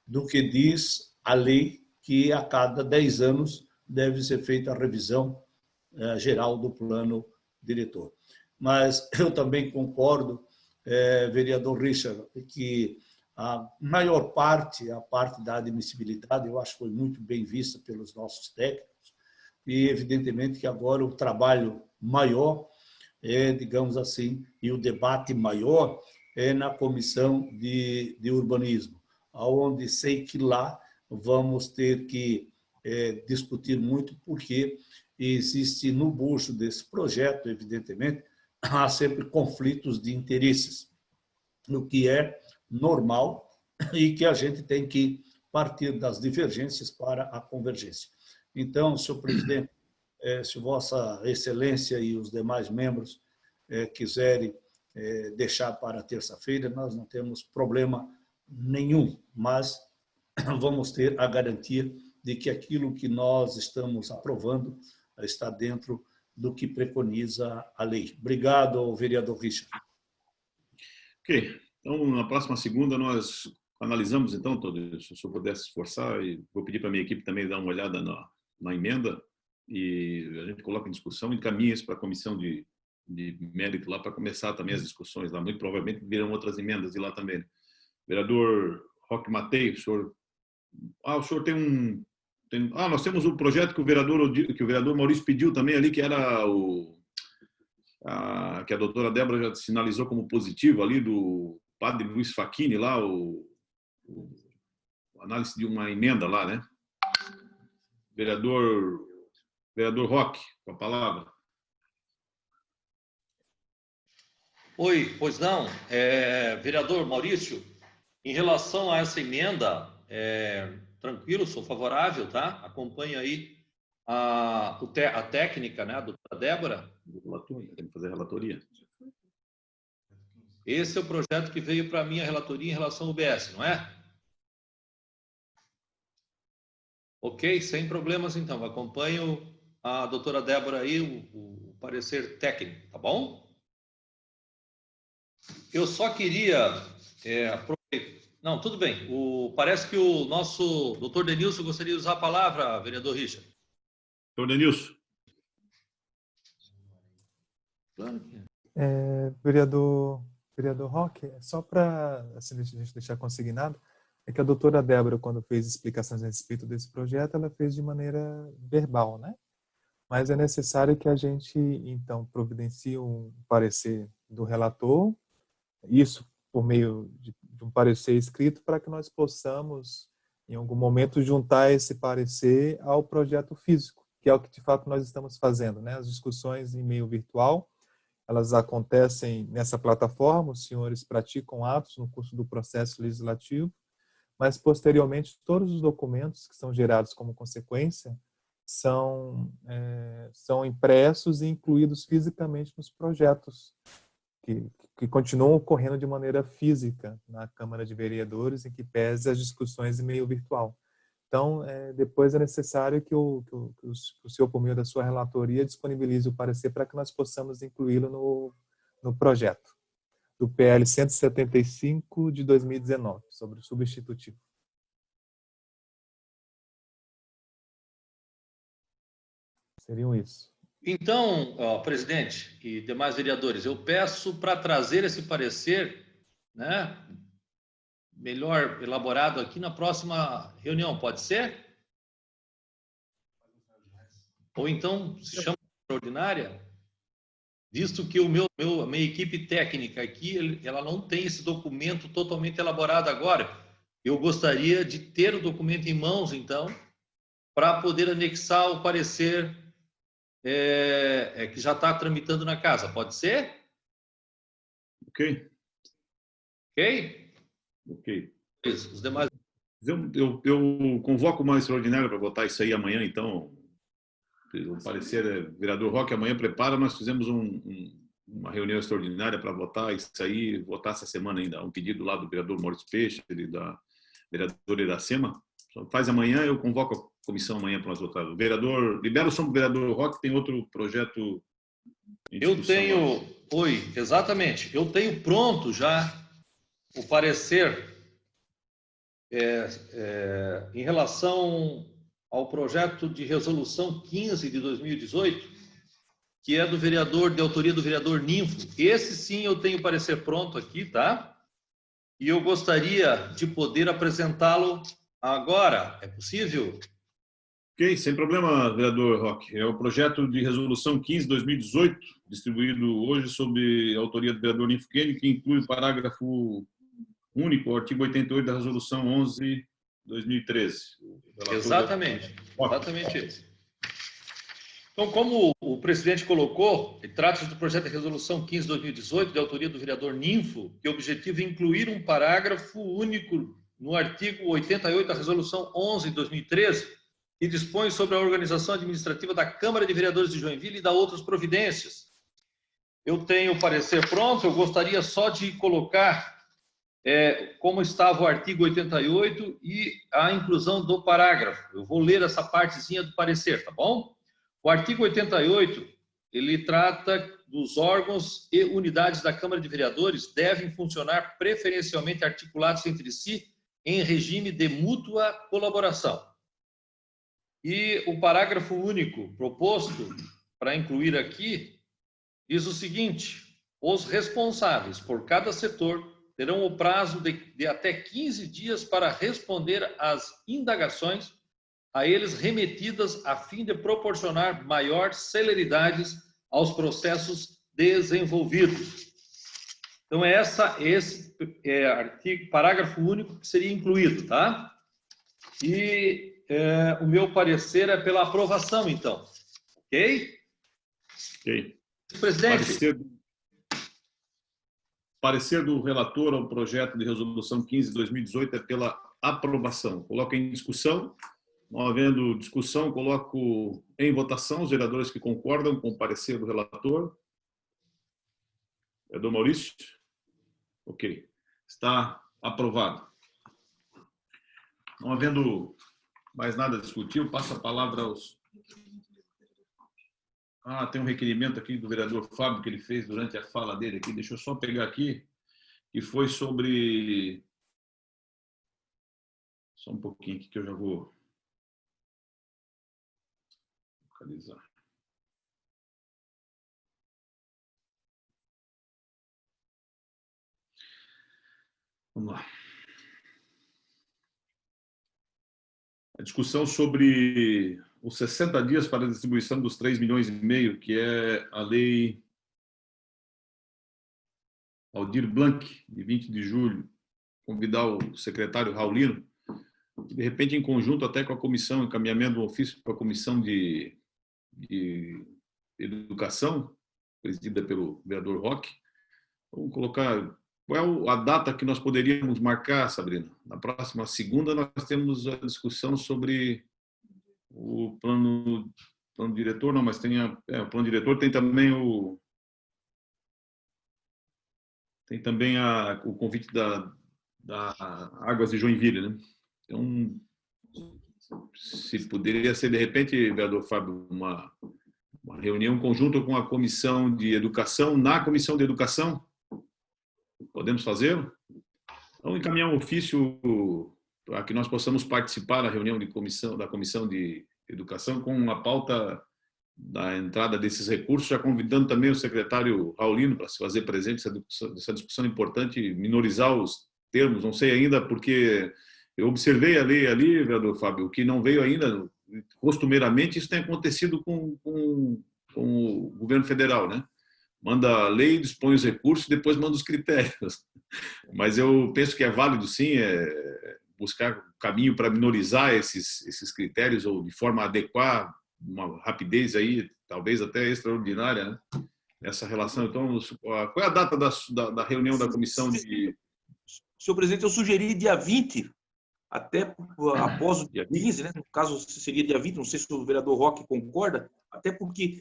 S8: do que diz a lei, que a cada 10 anos deve ser feita a revisão geral do plano diretor. Mas eu também concordo, vereador Richard, que a maior parte, a parte da admissibilidade, eu acho que foi muito bem vista pelos nossos técnicos, e evidentemente que agora o trabalho maior, digamos assim, e o debate maior é na Comissão de Urbanismo, onde sei que lá vamos ter que discutir muito, porque existe no bucho desse projeto, evidentemente, há sempre conflitos de interesses, o que é normal e que a gente tem que partir das divergências para a convergência. Então, senhor presidente, se Vossa Excelência e os demais membros quiserem deixar para terça-feira, nós não temos problema nenhum, mas vamos ter a garantia de que aquilo que nós estamos aprovando está dentro do que preconiza a lei. Obrigado, vereador Richard.
S2: Ok. Então, na próxima segunda, nós analisamos, então, se o senhor pudesse esforçar, e vou pedir para a minha equipe também dar uma olhada na emenda, e a gente coloca em discussão e encaminha isso para a comissão de mérito lá, para começar também as discussões lá. Muito provavelmente virão outras emendas de lá também. Vereador Roque Matei, o senhor tem nós temos um projeto que o vereador Maurício pediu também ali, que era que a doutora Débora já sinalizou como positivo ali, do padre Luiz Facchini lá, a análise de uma emenda lá, né? Vereador Roque, com a palavra.
S9: Oi, pois não. Vereador Maurício, em relação a essa emenda, tranquilo, sou favorável, tá? Acompanho aí a técnica, né, a doutora Débora.
S2: Tem que fazer relatoria.
S9: Esse é o projeto que veio para a minha relatoria em relação ao UBS, não é? Ok, sem problemas então. Acompanho a doutora Débora aí, o parecer técnico, tá bom? Eu só queria aproveitar. Não, tudo bem. Parece que o nosso doutor Denilson gostaria de usar a palavra, vereador Richard.
S2: Doutor Denilson.
S9: Claro que é.
S7: Vereador Roque, só para assim, a gente deixar consignado, é que a doutora Débora, quando fez explicações a respeito desse projeto, ela fez de maneira verbal, né? Mas é necessário que a gente, então, providencie um parecer do relator, isso por meio de um parecer escrito, para que nós possamos, em algum momento, juntar esse parecer ao projeto físico, que é o que, de fato, nós estamos fazendo, né? As discussões em meio virtual, elas acontecem nessa plataforma, os senhores praticam atos no curso do processo legislativo, mas, posteriormente, todos os documentos que são gerados como consequência são impressos e incluídos fisicamente nos projetos que continuam ocorrendo de maneira física na Câmara de Vereadores, em que pese as discussões em meio virtual. Então, depois é necessário que o senhor, por meio da sua relatoria, disponibilize o parecer para que nós possamos incluí-lo no projeto do PL 175 de 2019, sobre o substitutivo. Seriam isso.
S9: Então, presidente e demais vereadores, eu peço para trazer esse parecer, né, melhor elaborado aqui na próxima reunião, pode ser? Ou então se chama de extraordinária, visto que a minha equipe técnica aqui, ela não tem esse documento totalmente elaborado agora. Eu gostaria de ter o documento em mãos, então, para poder anexar o parecer que já está tramitando na casa. Pode ser?
S2: Ok.
S9: Ok?
S2: Ok.
S9: Os demais...
S2: Eu convoco uma extraordinária para votar isso aí amanhã, então. O parecer, vereador Roque, amanhã prepara, nós fizemos uma reunião extraordinária para votar isso aí, votar essa semana ainda, um pedido lá do vereador Maurício Peixe e da vereadora Iracema. Faz amanhã, eu convoco a comissão amanhã para nós votar. O vereador, libera o som do vereador Roque, tem outro projeto em discussão.
S9: Eu tenho, exatamente, eu tenho pronto já o parecer em relação ao projeto de resolução 15 de 2018, que é de autoria do vereador Ninfo. Esse sim eu tenho parecer pronto aqui, tá? E eu gostaria de poder apresentá-lo agora. É possível?
S2: Ok, sem problema, vereador Roque. É o projeto de resolução 15 de 2018, distribuído hoje sob a autoria do vereador Ninfo Kenny, que inclui o parágrafo único, o artigo 88 da resolução 11 de 2013.
S9: Exatamente, exatamente isso. Então, como o presidente colocou, trata-se do projeto de resolução 15 de 2018, de autoria do vereador Ninfo, que objetivo incluir um parágrafo único no artigo 88 da resolução 11 de 2013, que dispõe sobre a organização administrativa da Câmara de Vereadores de Joinville e da outras providências. Eu tenho o parecer pronto, eu gostaria só de colocar como estava o artigo 88 e a inclusão do parágrafo. Eu vou ler essa partezinha do parecer, tá bom? O artigo 88, ele trata dos órgãos e unidades da Câmara de Vereadores devem funcionar preferencialmente articulados entre si em regime de mútua colaboração. E o parágrafo único proposto para incluir aqui diz o seguinte: os responsáveis por cada setor terão o prazo de até 15 dias para responder às indagações a eles remetidas a fim de proporcionar maior celeridade aos processos desenvolvidos. Então, esse artigo, parágrafo único que seria incluído, tá? E o meu parecer é pela aprovação, então. Ok?
S2: Ok.
S9: Presidente.
S2: Parecer do relator ao projeto de resolução 15 de 2018 é pela aprovação. Coloco em discussão. Não havendo discussão, coloco em votação os vereadores que concordam com o parecer do relator. Vereador Maurício. Ok. Está aprovado. Não havendo mais nada a discutir, eu passo a palavra aos... tem um requerimento aqui do vereador Fábio que ele fez durante a fala dele aqui. Deixa eu só pegar aqui, que foi sobre... Só um pouquinho aqui que eu já vou localizar. Vamos lá. A discussão sobre os 60 dias para a distribuição dos 3,5 milhões, que é a lei Aldir Blanc, de 20 de julho. Convidar o secretário Raulino, de repente, em conjunto até com a comissão, encaminhamento do ofício para a comissão de educação, presidida pelo vereador Roque. Vamos colocar... Qual é a data que nós poderíamos marcar, Sabrina? Na próxima segunda, nós temos a discussão sobre o plano diretor, não, mas tem o plano diretor, tem também o convite da Águas de Joinville, né? Então, se poderia ser, de repente, vereador Fábio, uma reunião conjunta com a comissão de educação, na comissão de educação, podemos fazê-lo? Então, encaminhar um ofício para que nós possamos participar da reunião da comissão de educação com a pauta da entrada desses recursos, já convidando também o secretário Raulino para se fazer presente nessa discussão importante, minorizar os termos, não sei ainda, porque eu observei a lei ali, vereador Fábio, o que não veio ainda, costumeiramente, isso tem acontecido com o governo federal, né? Manda a lei, dispõe os recursos, depois manda os critérios. Mas eu penso que é válido, sim, buscar caminho para minorizar esses critérios ou de forma a adequar uma rapidez aí, talvez até extraordinária, né? Essa relação. Então, qual é a data da reunião da comissão de...
S5: Senhor presidente, eu sugeri dia 20, até após o dia 15, né? No caso, seria dia 20, não sei se o vereador Roque concorda, até porque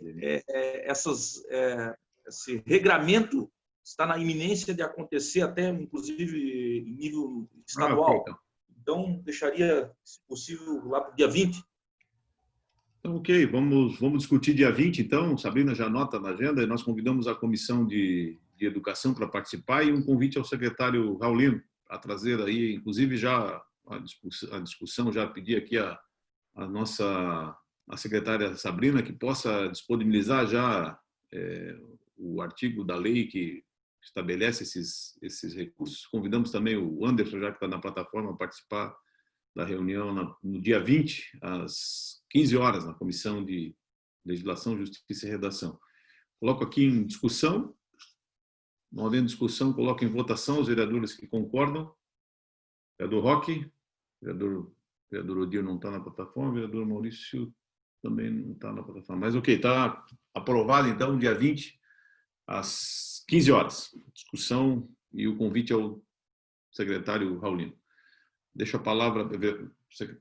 S5: esse regramento está na iminência de acontecer até, inclusive, em nível estadual.
S2: Okay,
S5: então, deixaria, se possível, lá para o dia 20.
S2: Então, ok, vamos discutir dia 20, então. Sabrina já anota na agenda, e nós convidamos a comissão de educação para participar e um convite ao secretário Raulino a trazer aí, inclusive, já a discussão, já pedi aqui a secretária Sabrina que possa disponibilizar já o artigo da lei que estabelece esses recursos. Convidamos também o Anderson, já que está na plataforma, a participar da reunião no dia 20, às 15 horas, na Comissão de Legislação, Justiça e Redação. Coloco aqui em discussão. Não havendo discussão, coloco em votação os vereadores que concordam. Vereador Roque, vereador Odir não está na plataforma, vereador Maurício também não está na plataforma. Mas ok, está aprovado então, dia 20, às 15 horas. Discussão e o convite ao secretário Raulino. Deixo a palavra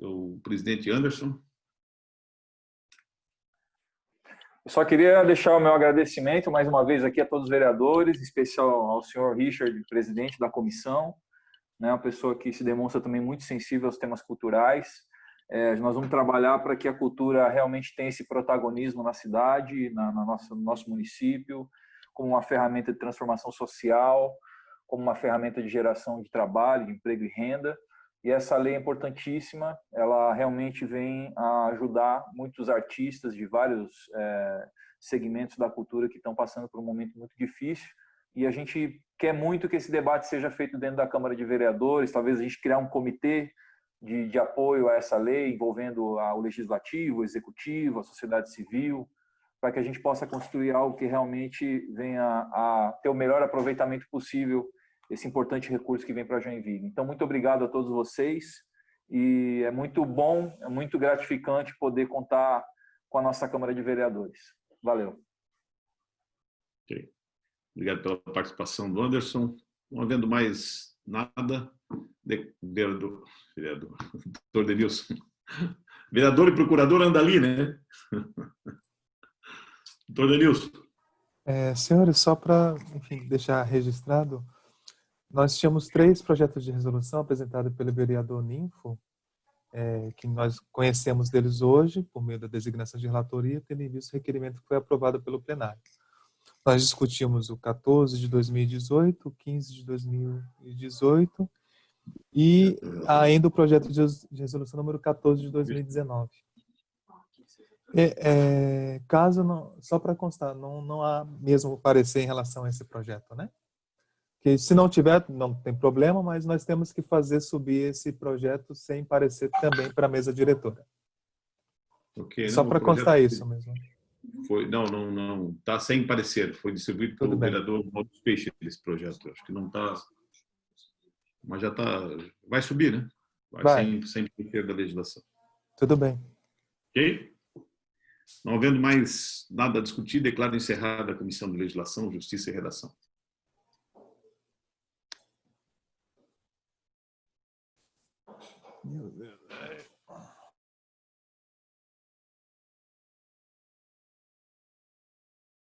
S2: ao presidente Anderson.
S10: Eu só queria deixar o meu agradecimento mais uma vez aqui a todos os vereadores, em especial ao senhor Richard, presidente da comissão, né, uma pessoa que se demonstra também muito sensível aos temas culturais. Nós vamos trabalhar para que a cultura realmente tenha esse protagonismo na cidade, no nosso município, como uma ferramenta de transformação social, como uma ferramenta de geração de trabalho, de emprego e renda. E essa lei é importantíssima, ela realmente vem a ajudar muitos artistas de vários segmentos da cultura que estão passando por um momento muito difícil. E a gente quer muito que esse debate seja feito dentro da Câmara de Vereadores, talvez a gente criar um comitê de apoio a essa lei, envolvendo o Legislativo, o Executivo, a sociedade civil, para que a gente possa construir algo que realmente venha a ter o melhor aproveitamento possível esse importante recurso que vem para Joinville. Então, muito obrigado a todos vocês e é muito bom, é muito gratificante poder contar com a nossa Câmara de Vereadores. Valeu.
S2: Okay. Obrigado pela participação do Anderson. Não havendo mais nada, vereador Denilson. Vereador e procurador anda ali, né? Doutor Denilson.
S7: Senhores, só para deixar registrado, Nós tínhamos 3 projetos de resolução apresentados pelo vereador Ninfo, que nós conhecemos deles hoje, por meio da designação de relatoria, tendo em vista o requerimento que foi aprovado pelo plenário. Nós discutimos o 14 de 2018, o 15 de 2018 e ainda o projeto de resolução número 14 de 2019. Caso não, só para constar, não há mesmo parecer em relação a esse projeto, né? Que se não tiver, não tem problema, mas nós temos que fazer subir esse projeto sem parecer também para a mesa diretora.
S2: Okay,
S7: só para constar isso mesmo.
S2: Não, está sem parecer. Foi distribuído pelo vereador Maurício Peixe esse projeto. Acho que não está, mas já está. Vai subir, né? Vai. Sem parecer da legislação.
S7: Tudo bem.
S2: Ok? Não havendo mais nada a discutir, declaro encerrada a Comissão de Legislação, Justiça e Redação. Meu Deus.